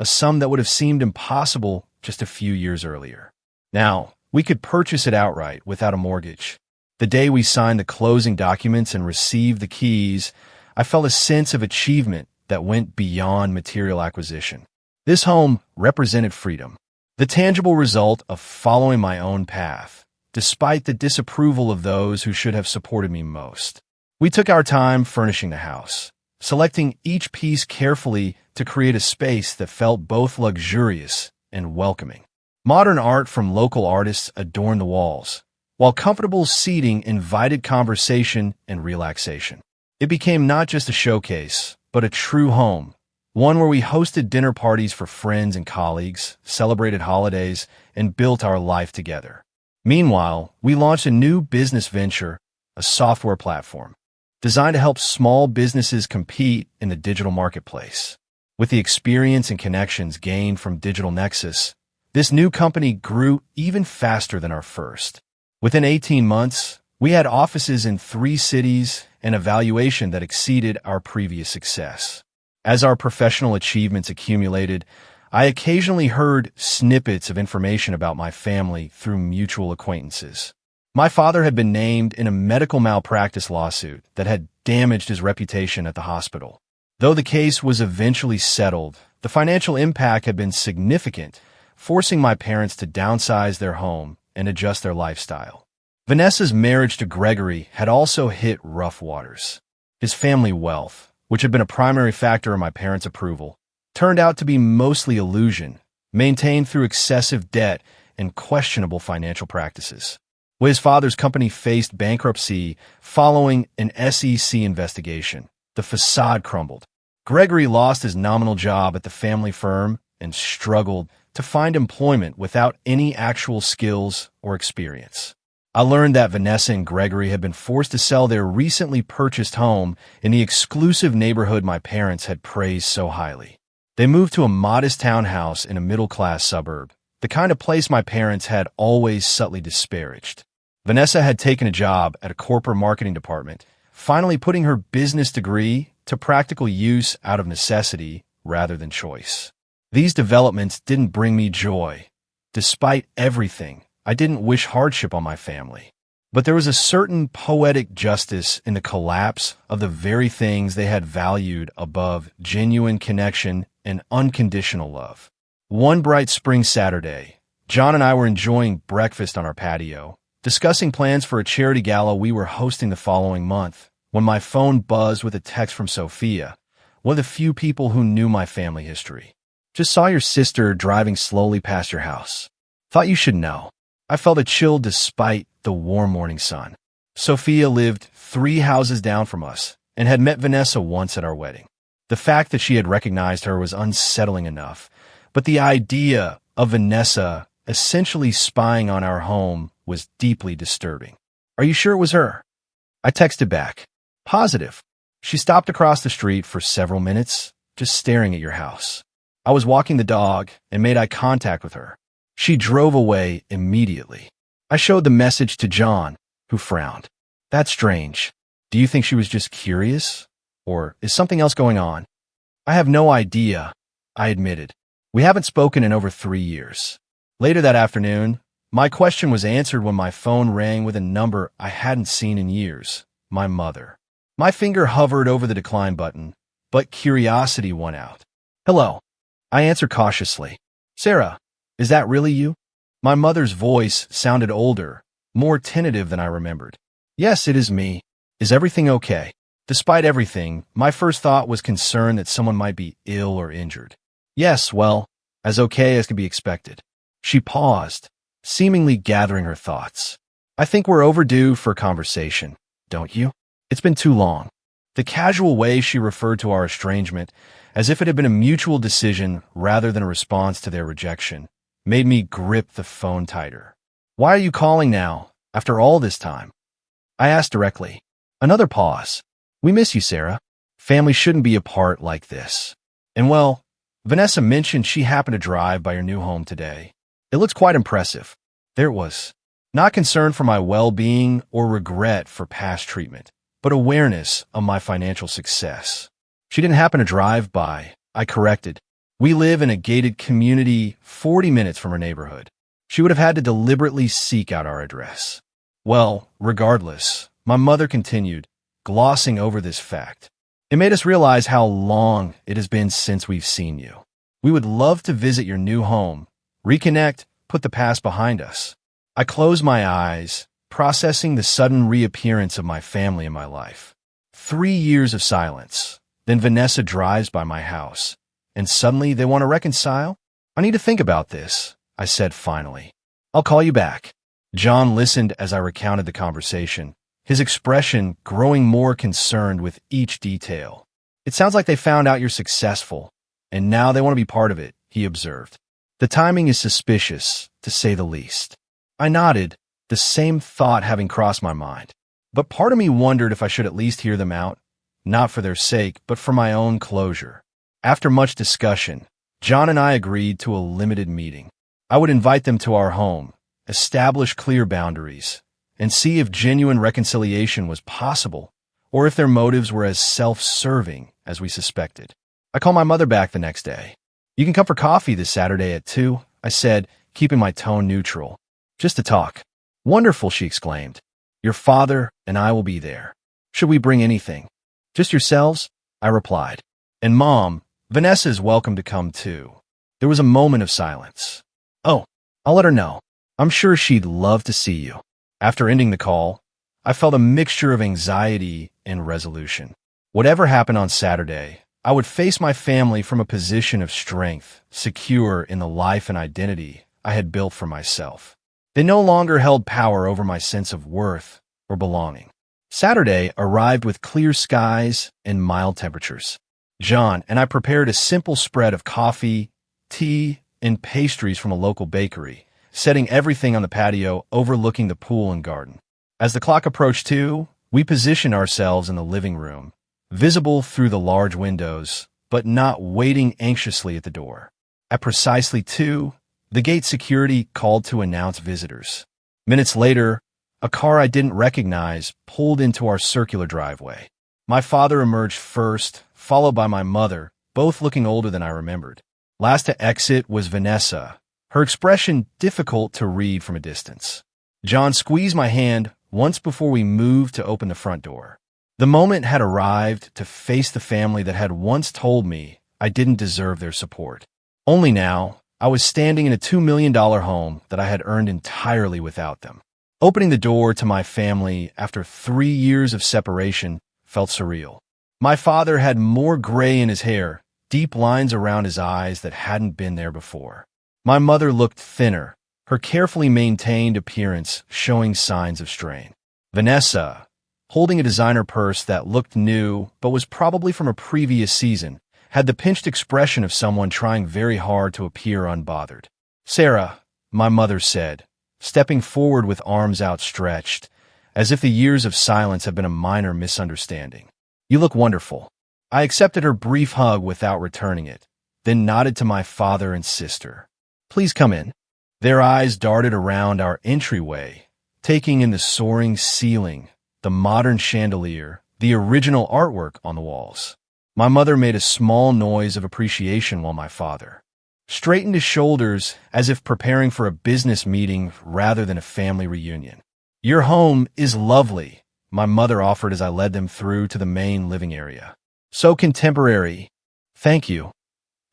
a sum that would have seemed impossible just a few years earlier. Now, we could purchase it outright without a mortgage. The day we signed the closing documents and received the keys, I felt a sense of achievement that went beyond material acquisition. This home represented freedom, the tangible result of following my own path, despite the disapproval of those who should have supported me most. We took our time furnishing the house, selecting each piece carefully to create a space that felt both luxurious and welcoming. Modern art from local artists adorned the walls, while comfortable seating invited conversation and relaxation. It became not just a showcase, but a true home, one where we hosted dinner parties for friends and colleagues, celebrated holidays, and built our life together. Meanwhile, we launched a new business venture, a software platform, designed to help small businesses compete in the digital marketplace. With the experience and connections gained from Digital Nexus, this new company grew even faster than our first. Within 18 months, we had offices in 3 cities and a valuation that exceeded our previous success. As our professional achievements accumulated, I occasionally heard snippets of information about my family through mutual acquaintances. My father had been named in a medical malpractice lawsuit that had damaged his reputation at the hospital. Though the case was eventually settled, the financial impact had been significant, forcing my parents to downsize their home and adjust their lifestyle. Vanessa's marriage to Gregory had also hit rough waters. His family wealth, which had been a primary factor in my parents' approval, turned out to be mostly illusion, maintained through excessive debt and questionable financial practices. When his father's company faced bankruptcy following an SEC investigation, the facade crumbled. Gregory lost his nominal job at the family firm and struggled to find employment without any actual skills or experience. I learned that Vanessa and Gregory had been forced to sell their recently purchased home in the exclusive neighborhood my parents had praised so highly. They moved to a modest townhouse in a middle-class suburb, the kind of place my parents had always subtly disparaged. Vanessa had taken a job at a corporate marketing department, finally putting her business degree to practical use out of necessity rather than choice. These developments didn't bring me joy. Despite everything, I didn't wish hardship on my family. But there was a certain poetic justice in the collapse of the very things they had valued above genuine connection and unconditional love. One bright spring Saturday, John and I were enjoying breakfast on our patio, discussing plans for a charity gala we were hosting the following month, when my phone buzzed with a text from Sophia, one of the few people who knew my family history. Just saw your sister driving slowly past your house. Thought you should know. I felt a chill despite the warm morning sun. Sophia lived 3 houses down from us and had met Vanessa once at our wedding. The fact that she had recognized her was unsettling enough, but the idea of Vanessa essentially spying on our home was deeply disturbing. Are you sure it was her? I texted back. Positive. She stopped across the street for several minutes, just staring at your house. I was walking the dog and made eye contact with her. She drove away immediately. I showed the message to John, who frowned. That's strange. Do you think she was just curious? Or is something else going on? I have no idea, I admitted. We haven't spoken in over 3 years. Later that afternoon, my question was answered when my phone rang with a number I hadn't seen in years, my mother. My finger hovered over the decline button, but curiosity won out. Hello. I answered cautiously. Sarah, is that really you? My mother's voice sounded older, more tentative than I remembered. Yes, it is me. Is everything okay? Despite everything, my first thought was concern that someone might be ill or injured. Yes, well, as okay as could be expected. She paused, seemingly gathering her thoughts. I think we're overdue for a conversation, don't you? It's been too long. The casual way she referred to our estrangement, as if it had been a mutual decision rather than a response to their rejection, made me grip the phone tighter. Why are you calling now, after all this time? I asked directly. Another pause. We miss you, Sarah. Family shouldn't be apart like this. And well, Vanessa mentioned she happened to drive by your new home today. It looks quite impressive. There it was. Not concern for my well-being or regret for past treatment, but awareness of my financial success. She didn't happen to drive by, I corrected. We live in a gated community 40 minutes from her neighborhood. She would have had to deliberately seek out our address. Well, regardless, my mother continued, glossing over this fact. It made us realize how long it has been since we've seen you. We would love to visit your new home, reconnect, put the past behind us. I closed my eyes, processing the sudden reappearance of my family in my life. 3 years of silence. Then Vanessa drives by my house, and suddenly they want to reconcile? I need to think about this, I said finally. I'll call you back. John listened as I recounted the conversation, his expression growing more concerned with each detail. It sounds like they found out you're successful, and now they want to be part of it, he observed. The timing is suspicious, to say the least. I nodded, the same thought having crossed my mind. But part of me wondered if I should at least hear them out, not for their sake, but for my own closure. After much discussion, John and I agreed to a limited meeting. I would invite them to our home, establish clear boundaries, and see if genuine reconciliation was possible, or if their motives were as self-serving as we suspected. I called my mother back the next day. You can come for coffee this Saturday at 2, I said, keeping my tone neutral. Just to talk. Wonderful, she exclaimed. Your father and I will be there. Should we bring anything? Just yourselves? I replied. And Mom, Vanessa is welcome to come too. There was a moment of silence. Oh, I'll let her know. I'm sure she'd love to see you. After ending the call, I felt a mixture of anxiety and resolution. Whatever happened on Saturday, I would face my family from a position of strength, secure in the life and identity I had built for myself. They no longer held power over my sense of worth or belonging. Saturday arrived with clear skies and mild temperatures. John and I prepared a simple spread of coffee, tea, and pastries from a local bakery, setting everything on the patio overlooking the pool and garden. As the clock approached 2, we positioned ourselves in the living room, visible through the large windows, but not waiting anxiously at the door. At precisely 2, the gate security called to announce visitors. Minutes later, a car I didn't recognize pulled into our circular driveway. My father emerged first, followed by my mother, both looking older than I remembered. Last to exit was Vanessa, her expression difficult to read from a distance. John squeezed my hand once before we moved to open the front door. The moment had arrived to face the family that had once told me I didn't deserve their support. Only now, I was standing in a $2 million home that I had earned entirely without them. Opening the door to my family after 3 years of separation felt surreal. My father had more gray in his hair, deep lines around his eyes that hadn't been there before. My mother looked thinner, her carefully maintained appearance showing signs of strain. Vanessa, holding a designer purse that looked new but was probably from a previous season, had the pinched expression of someone trying very hard to appear unbothered. Sarah, my mother said, stepping forward with arms outstretched, as if the years of silence had been a minor misunderstanding. You look wonderful. I accepted her brief hug without returning it, then nodded to my father and sister. Please come in. Their eyes darted around our entryway, taking in the soaring ceiling, the modern chandelier, the original artwork on the walls. My mother made a small noise of appreciation while my father straightened his shoulders as if preparing for a business meeting rather than a family reunion. Your home is lovely, my mother offered as I led them through to the main living area. So contemporary. Thank you,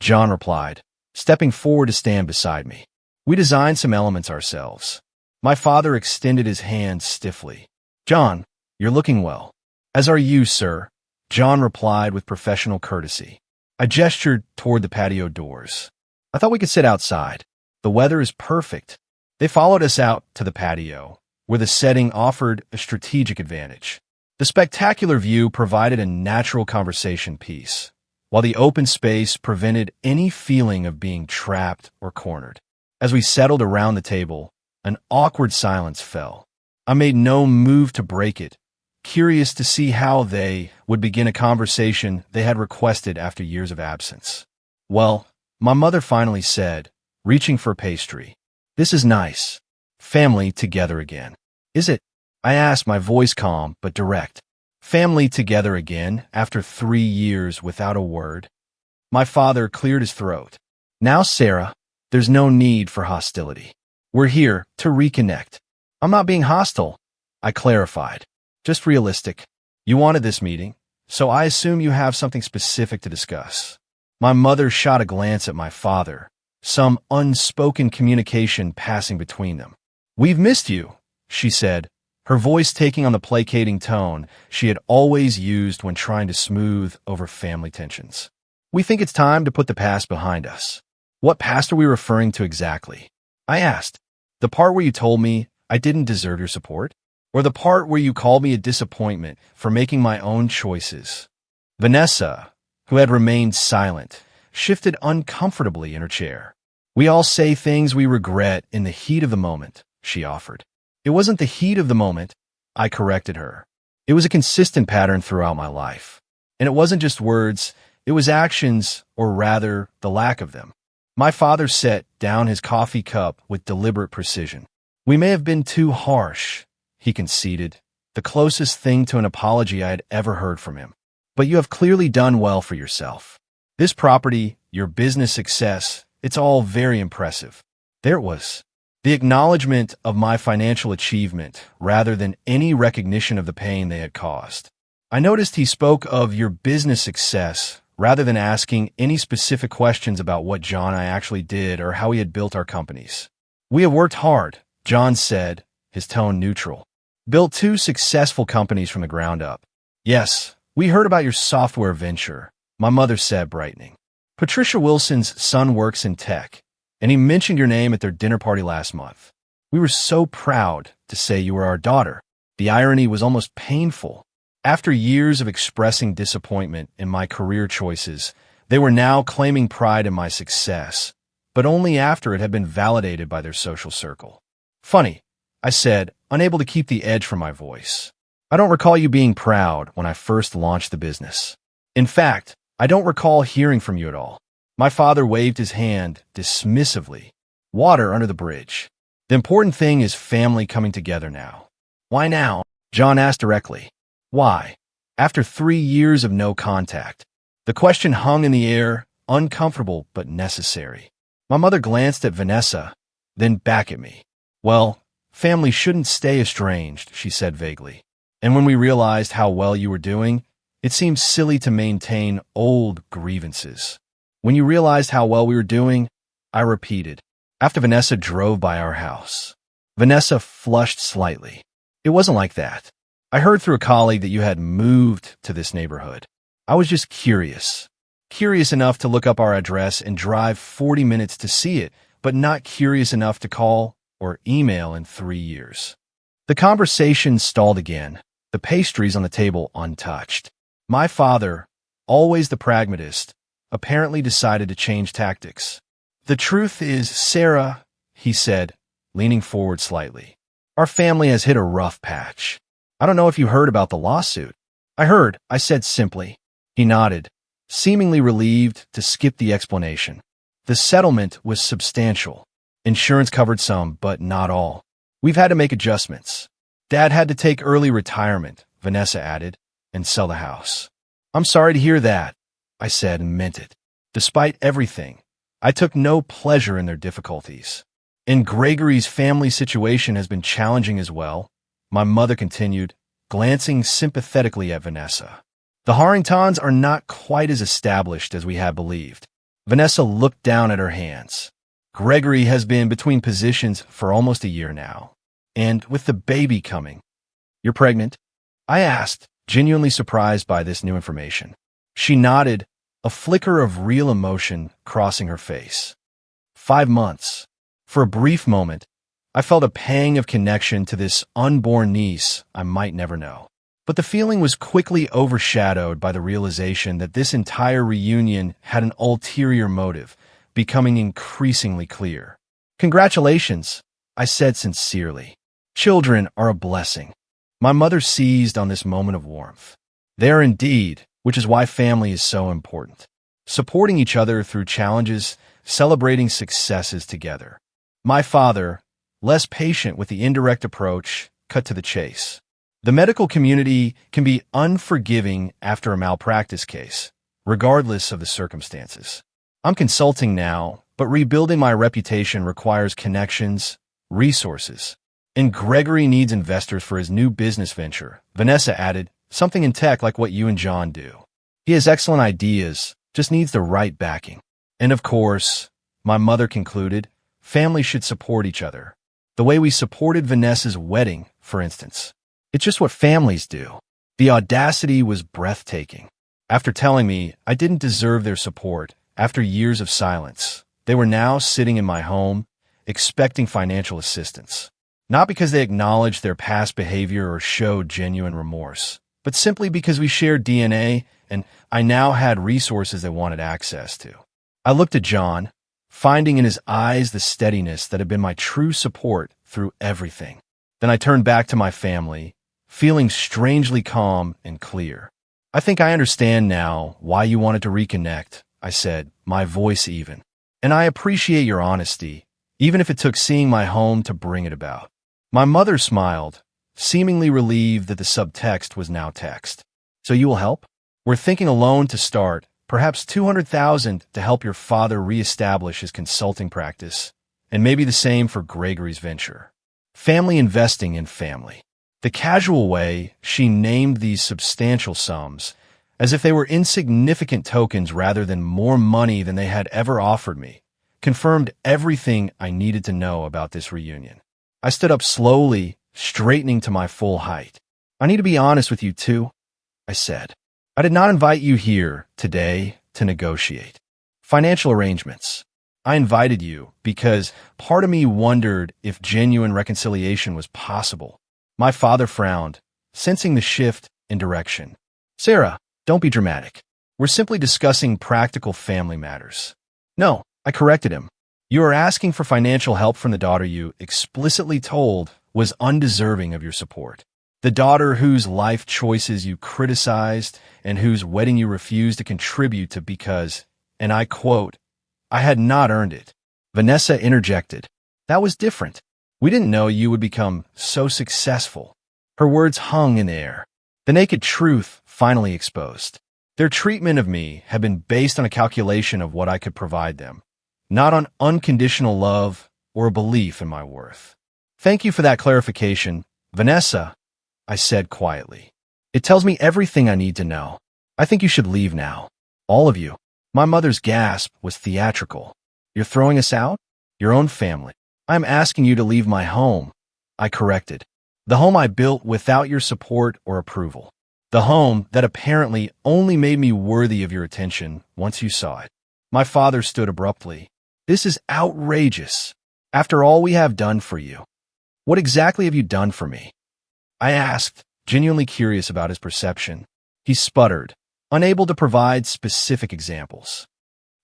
John replied, stepping forward to stand beside me. We designed some elements ourselves. My father extended his hand stiffly. John, you're looking well. As are you, sir, John replied with professional courtesy. I gestured toward the patio doors. I thought we could sit outside. The weather is perfect. They followed us out to the patio, where the setting offered a strategic advantage. The spectacular view provided a natural conversation piece, while the open space prevented any feeling of being trapped or cornered. As we settled around the table, an awkward silence fell. I made no move to break it, curious to see how they would begin a conversation they had requested after years of absence. Well, my mother finally said, reaching for pastry. This is nice. Family together again. Is it? I asked, my voice calm but direct. Family together again after 3 years without a word. My father cleared his throat. Now, Sarah, there's no need for hostility. We're here to reconnect. I'm not being hostile, I clarified. Just realistic. You wanted this meeting, so I assume you have something specific to discuss. My mother shot a glance at my father, some unspoken communication passing between them. We've missed you, she said, her voice taking on the placating tone she had always used when trying to smooth over family tensions. We think it's time to put the past behind us. What past are we referring to exactly? I asked. The part where you told me I didn't deserve your support? Or the part where you called me a disappointment for making my own choices? Vanessa, who had remained silent, shifted uncomfortably in her chair. We all say things we regret in the heat of the moment, she offered. It wasn't the heat of the moment, I corrected her. It was a consistent pattern throughout my life. And it wasn't just words, it was actions, or rather, the lack of them. My father set down his coffee cup with deliberate precision. We may have been too harsh, he conceded, the closest thing to an apology I had ever heard from him. But you have clearly done well for yourself. This property, your business success, it's all very impressive. There it was. The acknowledgement of my financial achievement rather than any recognition of the pain they had caused. I noticed he spoke of your business success rather than asking any specific questions about what John and I actually did or how he had built our companies. We have worked hard, John said, his tone neutral. Built 2 successful companies from the ground up. Yes, we heard about your software venture, my mother said, brightening. Patricia Wilson's son works in tech, and he mentioned your name at their dinner party last month. We were so proud to say you were our daughter. The irony was almost painful. After years of expressing disappointment in my career choices, they were now claiming pride in my success, but only after it had been validated by their social circle. Funny, I said, unable to keep the edge from my voice. I don't recall you being proud when I first launched the business. In fact, I don't recall hearing from you at all. My father waved his hand dismissively. Water under the bridge. The important thing is family coming together now. Why now? John asked directly. Why? After 3 years of no contact. The question hung in the air, uncomfortable but necessary. My mother glanced at Vanessa, then back at me. Well, family shouldn't stay estranged, she said vaguely. And when we realized how well you were doing, it seemed silly to maintain old grievances. When you realized how well we were doing, I repeated, after Vanessa drove by our house. Vanessa flushed slightly. It wasn't like that. I heard through a colleague that you had moved to this neighborhood. I was just curious. Curious enough to look up our address and drive 40 minutes to see it, but not curious enough to call or email in 3 years. The conversation stalled again, the pastries on the table untouched. My father, always the pragmatist, apparently decided to change tactics. The truth is, Sarah, he said, leaning forward slightly, our family has hit a rough patch. I don't know if you heard about the lawsuit. I heard, I said simply. He nodded, seemingly relieved to skip the explanation. The settlement was substantial. Insurance covered some, but not all. We've had to make adjustments. Dad had to take early retirement, Vanessa added, and sell the house. I'm sorry to hear that, I said and meant it. Despite everything, I took no pleasure in their difficulties. And Gregory's family situation has been challenging as well, my mother continued, glancing sympathetically at Vanessa. The Harringtons are not quite as established as we had believed. Vanessa looked down at her hands. Gregory has been between positions for almost a year now. And with the baby coming, you're pregnant? I asked, genuinely surprised by this new information. She nodded, a flicker of real emotion crossing her face. 5 months. For a brief moment, I felt a pang of connection to this unborn niece I might never know. But the feeling was quickly overshadowed by the realization that this entire reunion had an ulterior motive, becoming increasingly clear. Congratulations, I said sincerely. Children are a blessing. My mother seized on this moment of warmth. They are indeed, which is why family is so important. Supporting each other through challenges, celebrating successes together. My father, less patient with the indirect approach, cut to the chase. The medical community can be unforgiving after a malpractice case, regardless of the circumstances. I'm consulting now, but rebuilding my reputation requires connections, resources. And Gregory needs investors for his new business venture. Vanessa added, something in tech like what you and John do. He has excellent ideas, just needs the right backing. And of course, my mother concluded, families should support each other. The way we supported Vanessa's wedding, for instance. It's just what families do. The audacity was breathtaking. After telling me I didn't deserve their support, after years of silence, they were now sitting in my home, expecting financial assistance. Not because they acknowledged their past behavior or showed genuine remorse, but simply because we shared DNA and I now had resources they wanted access to. I looked at John, finding in his eyes the steadiness that had been my true support through everything. Then I turned back to my family, feeling strangely calm and clear. I think I understand now why you wanted to reconnect, I said, my voice even. And I appreciate your honesty, even if it took seeing my home to bring it about. My mother smiled, seemingly relieved that the subtext was now text. So you will help? We're thinking a loan to start, perhaps $200,000 to help your father reestablish his consulting practice, and maybe the same for Gregory's venture. Family investing in family. The casual way she named these substantial sums, as if they were insignificant tokens rather than more money than they had ever offered me, confirmed everything I needed to know about this reunion. I stood up slowly, straightening to my full height. I need to be honest with you too, I said. I did not invite you here today to negotiate financial arrangements. I invited you because part of me wondered if genuine reconciliation was possible. My father frowned, sensing the shift in direction. Sarah, don't be dramatic. We're simply discussing practical family matters. No, I corrected him. You are asking for financial help from the daughter you explicitly told was undeserving of your support. The daughter whose life choices you criticized and whose wedding you refused to contribute to because, and I quote, I had not earned it. Vanessa interjected. That was different. We didn't know you would become so successful. Her words hung in the air. The naked truth finally exposed. Their treatment of me had been based on a calculation of what I could provide them, not on unconditional love or a belief in my worth. Thank you for that clarification, Vanessa, I said quietly. It tells me everything I need to know. I think you should leave now. All of you. My mother's gasp was theatrical. You're throwing us out? Your own family. I'm asking you to leave my home, I corrected. The home I built without your support or approval. The home that apparently only made me worthy of your attention once you saw it. My father stood abruptly. This is outrageous. After all we have done for you. What exactly have you done for me? I asked, genuinely curious about his perception. He sputtered, unable to provide specific examples.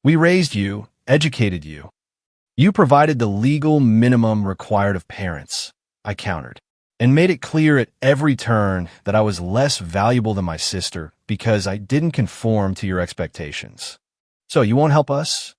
We raised you, educated you. You provided the legal minimum required of parents, I countered, and made it clear at every turn that I was less valuable than my sister because I didn't conform to your expectations. So you won't help us?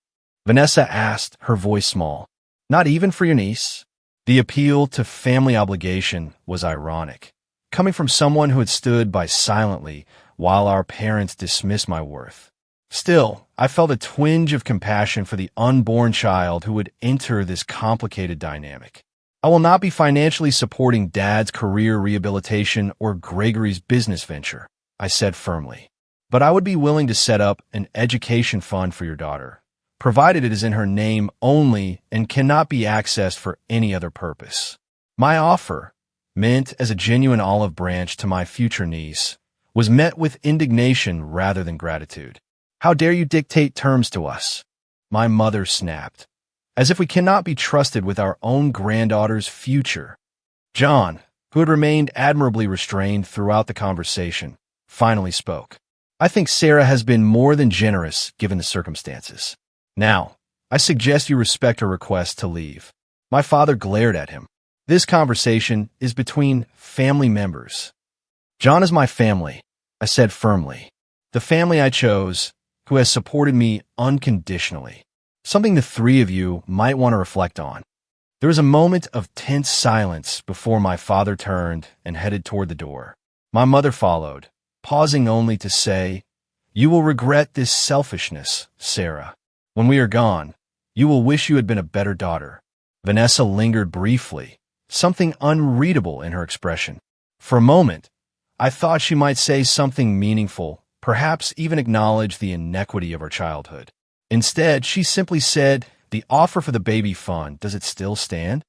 Vanessa asked, her voice small. Not even for your niece? The appeal to family obligation was ironic, coming from someone who had stood by silently while our parents dismissed my worth. Still, I felt a twinge of compassion for the unborn child who would enter this complicated dynamic. I will not be financially supporting Dad's career rehabilitation or Gregory's business venture, I said firmly. But I would be willing to set up an education fund for your daughter, provided it is in her name only and cannot be accessed for any other purpose. My offer, meant as a genuine olive branch to my future niece, was met with indignation rather than gratitude. How dare you dictate terms to us? My mother snapped, as if we cannot be trusted with our own granddaughter's future. John, who had remained admirably restrained throughout the conversation, finally spoke. I think Sarah has been more than generous given the circumstances. Now, I suggest you respect her request to leave. My father glared at him. This conversation is between family members. John is my family, I said firmly. The family I chose, who has supported me unconditionally. Something the three of you might want to reflect on. There was a moment of tense silence before my father turned and headed toward the door. My mother followed, pausing only to say, "You will regret this selfishness, Sarah. When we are gone, you will wish you had been a better daughter." Vanessa lingered briefly, something unreadable in her expression. For a moment, I thought she might say something meaningful, perhaps even acknowledge the inequity of our childhood. Instead, she simply said, "The offer for the baby fund, does it still stand?"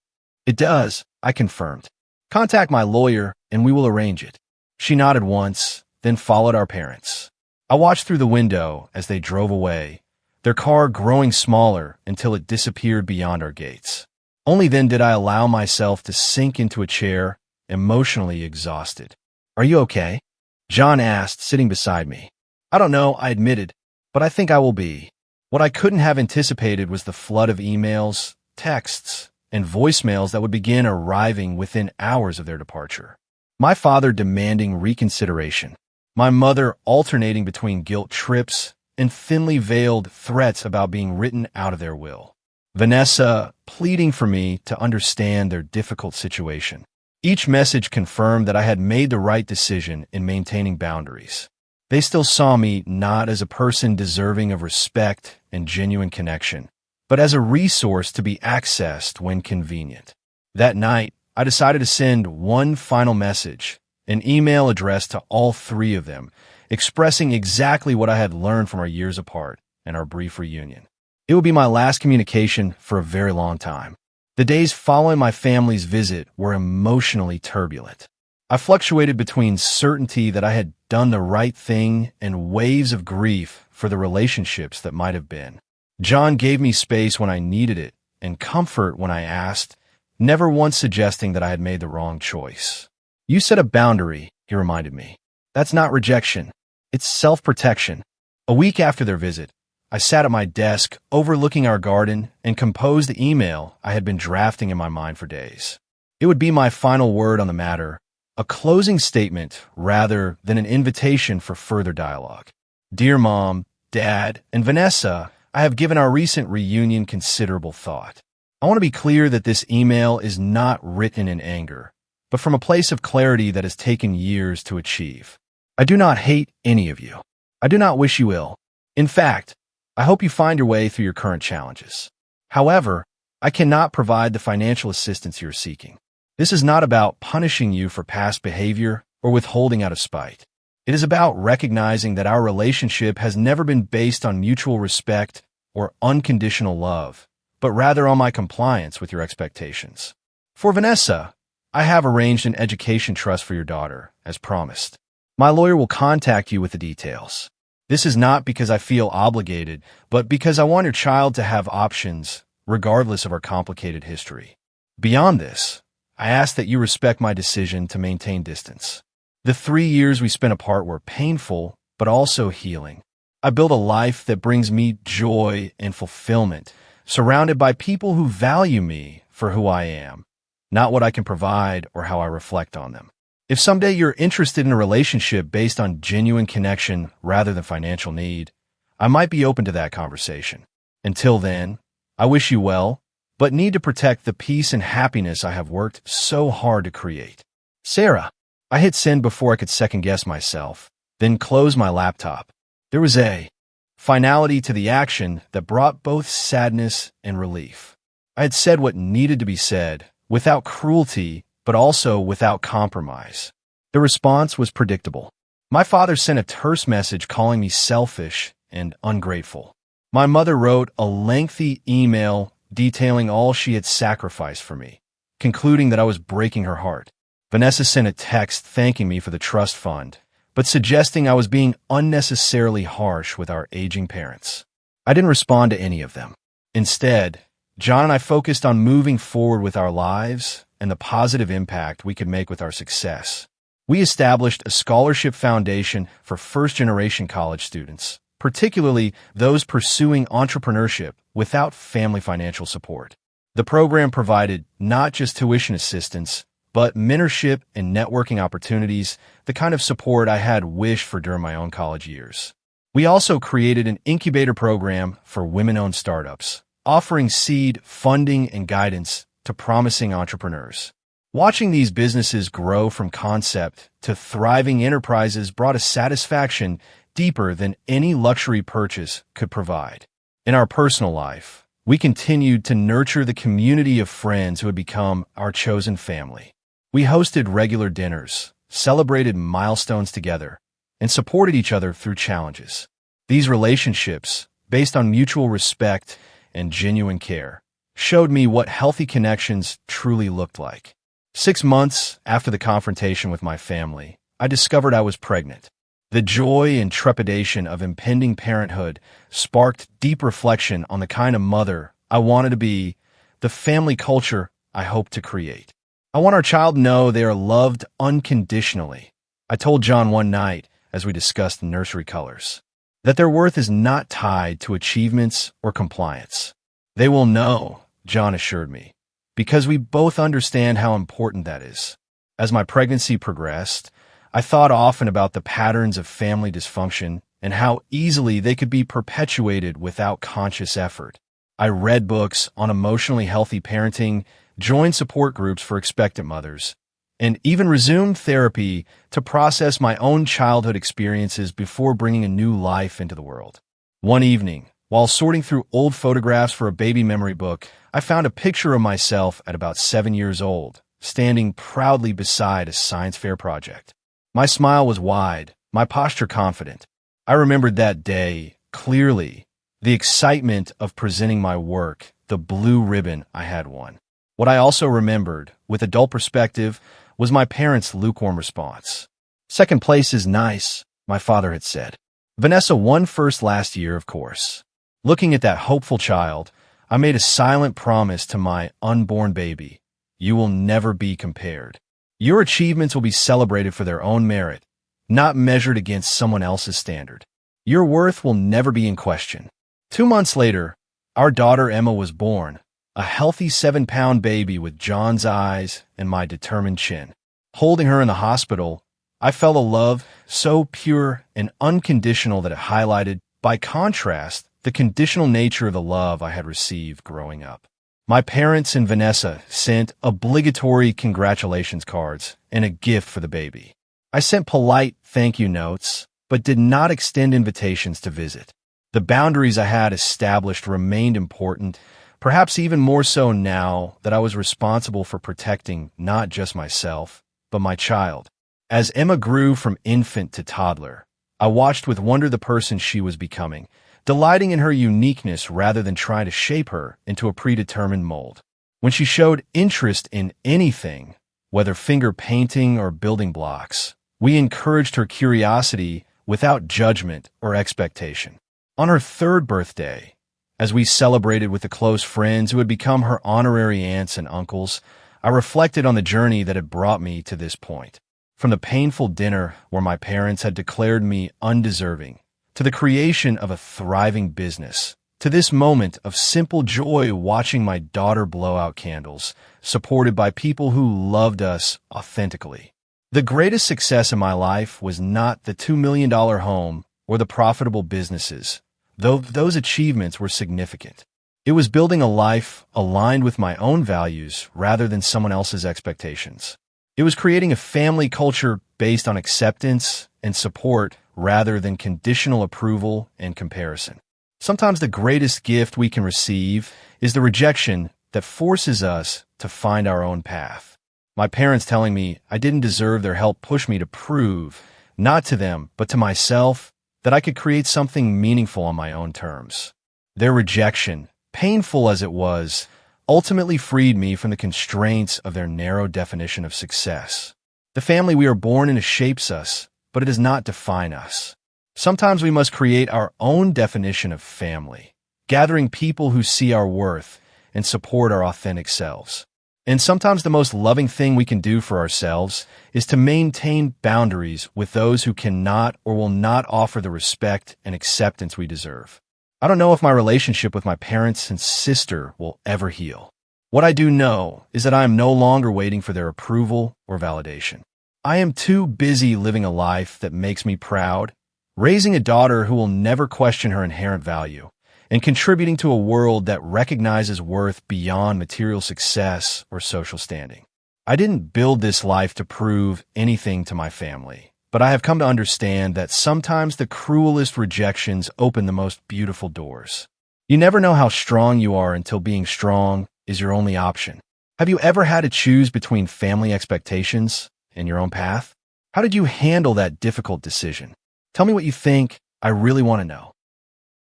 "It does," I confirmed. "Contact my lawyer and we will arrange it." She nodded once, then followed our parents. I watched through the window as they drove away, their car growing smaller until it disappeared beyond our gates. Only then did I allow myself to sink into a chair, emotionally exhausted. "Are you okay?" John asked, sitting beside me. "I don't know," I admitted, "but I think I will be." What I couldn't have anticipated was the flood of emails, texts, and voicemails that would begin arriving within hours of their departure. My father demanding reconsideration, my mother alternating between guilt trips and thinly veiled threats about being written out of their will, Vanessa pleading for me to understand their difficult situation. Each message confirmed that I had made the right decision in maintaining boundaries. They still saw me not as a person deserving of respect and genuine connection, but as a resource to be accessed when convenient. That night, I decided to send one final message, an email addressed to all three of them, expressing exactly what I had learned from our years apart and our brief reunion. It would be my last communication for a very long time. The days following my family's visit were emotionally turbulent. I fluctuated between certainty that I had done the right thing and waves of grief for the relationships that might have been. John gave me space when I needed it and comfort when I asked, never once suggesting that I had made the wrong choice. "You set a boundary," he reminded me. "That's not rejection. It's self-protection." A week after their visit, I sat at my desk overlooking our garden and composed the email I had been drafting in my mind for days. It would be my final word on the matter, a closing statement rather than an invitation for further dialogue. "Dear Mom, Dad, and Vanessa, I have given our recent reunion considerable thought. I want to be clear that this email is not written in anger, but from a place of clarity that has taken years to achieve. I do not hate any of you. I do not wish you ill. In fact, I hope you find your way through your current challenges. However, I cannot provide the financial assistance you're seeking. This is not about punishing you for past behavior or withholding out of spite. It is about recognizing that our relationship has never been based on mutual respect or unconditional love, but rather on my compliance with your expectations. For Vanessa, I have arranged an education trust for your daughter, as promised. My lawyer will contact you with the details. This is not because I feel obligated, but because I want your child to have options, regardless of our complicated history. Beyond this, I ask that you respect my decision to maintain distance. The 3 years we spent apart were painful, but also healing. I built a life that brings me joy and fulfillment, surrounded by people who value me for who I am, not what I can provide or how I reflect on them. If someday you're interested in a relationship based on genuine connection rather than financial need, I might be open to that conversation. Until then, I wish you well, but need to protect the peace and happiness I have worked so hard to create. Sarah. I hit send before I could second-guess myself, then close my laptop. There was a finality to the action that brought both sadness and relief. I had said what needed to be said, without cruelty, but also without compromise. The response was predictable. My father sent a terse message calling me selfish and ungrateful. My mother wrote a lengthy email detailing all she had sacrificed for me, concluding that I was breaking her heart. Vanessa sent a text thanking me for the trust fund, but suggesting I was being unnecessarily harsh with our aging parents. I didn't respond to any of them. Instead, John and I focused on moving forward with our lives and the positive impact we could make with our success. We established a scholarship foundation for first-generation college students, particularly those pursuing entrepreneurship without family financial support. The program provided not just tuition assistance, but mentorship and networking opportunities, the kind of support I had wished for during my own college years. We also created an incubator program for women-owned startups, offering seed, funding, and guidance to promising entrepreneurs. Watching these businesses grow from concept to thriving enterprises brought a satisfaction deeper than any luxury purchase could provide. In our personal life, we continued to nurture the community of friends who had become our chosen family. We hosted regular dinners, celebrated milestones together, and supported each other through challenges. These relationships, based on mutual respect and genuine care, showed me what healthy connections truly looked like. 6 months after the confrontation with my family, I discovered I was pregnant. The joy and trepidation of impending parenthood sparked deep reflection on the kind of mother I wanted to be, the family culture I hoped to create. I want our child to know they are loved unconditionally. I told John one night, as we discussed nursery colors, that their worth is not tied to achievements or compliance. They will know, John assured me, because we both understand how important that is. As my pregnancy progressed, I thought often about the patterns of family dysfunction and how easily they could be perpetuated without conscious effort. I read books on emotionally healthy parenting, joined support groups for expectant mothers, and even resumed therapy to process my own childhood experiences before bringing a new life into the world. One evening, while sorting through old photographs for a baby memory book, I found a picture of myself at about 7 years old, standing proudly beside a science fair project. My smile was wide, my posture confident. I remembered that day clearly, the excitement of presenting my work, the blue ribbon I had won. What I also remembered, with adult perspective, was my parents' lukewarm response. "Second place is nice," my father had said. Vanessa won first last year, of course. Looking at that hopeful child, I made a silent promise to my unborn baby: you will never be compared. Your achievements will be celebrated for their own merit, not measured against someone else's standard. Your worth will never be in question. 2 months later, our daughter Emma was born, a healthy 7-pound baby with John's eyes and my determined chin. Holding her in the hospital, I felt a love so pure and unconditional that it highlighted, by contrast, the conditional nature of the love I had received growing up. My parents and Vanessa sent obligatory congratulations cards and a gift for the baby. I sent polite thank you notes, but did not extend invitations to visit. The boundaries I had established remained important, perhaps even more so now that I was responsible for protecting not just myself, but my child. As Emma grew from infant to toddler, I watched with wonder the person she was becoming, delighting in her uniqueness rather than trying to shape her into a predetermined mold. When she showed interest in anything, whether finger painting or building blocks, we encouraged her curiosity without judgment or expectation. On her 3rd birthday, as we celebrated with the close friends who had become her honorary aunts and uncles, I reflected on the journey that had brought me to this point. From the painful dinner where my parents had declared me undeserving, to the creation of a thriving business, to this moment of simple joy watching my daughter blow out candles, supported by people who loved us authentically. The greatest success in my life was not the $2 million home or the profitable businesses, though those achievements were significant. It was building a life aligned with my own values rather than someone else's expectations. It was creating a family culture based on acceptance and support rather than conditional approval and comparison. Sometimes the greatest gift we can receive is the rejection that forces us to find our own path. My parents telling me I didn't deserve their help pushed me to prove, not to them, but to myself, that I could create something meaningful on my own terms. Their rejection, painful as it was, ultimately freed me from the constraints of their narrow definition of success. The family we are born into shapes us, but it does not define us. Sometimes we must create our own definition of family, gathering people who see our worth and support our authentic selves. And sometimes the most loving thing we can do for ourselves is to maintain boundaries with those who cannot or will not offer the respect and acceptance we deserve. I don't know if my relationship with my parents and sister will ever heal. What I do know is that I am no longer waiting for their approval or validation. I am too busy living a life that makes me proud, raising a daughter who will never question her inherent value, and contributing to a world that recognizes worth beyond material success or social standing. I didn't build this life to prove anything to my family, but I have come to understand that sometimes the cruelest rejections open the most beautiful doors. You never know how strong you are until being strong is your only option. Have you ever had to choose between family expectations and your own path? How did you handle that difficult decision? Tell me what you think. I really want to know.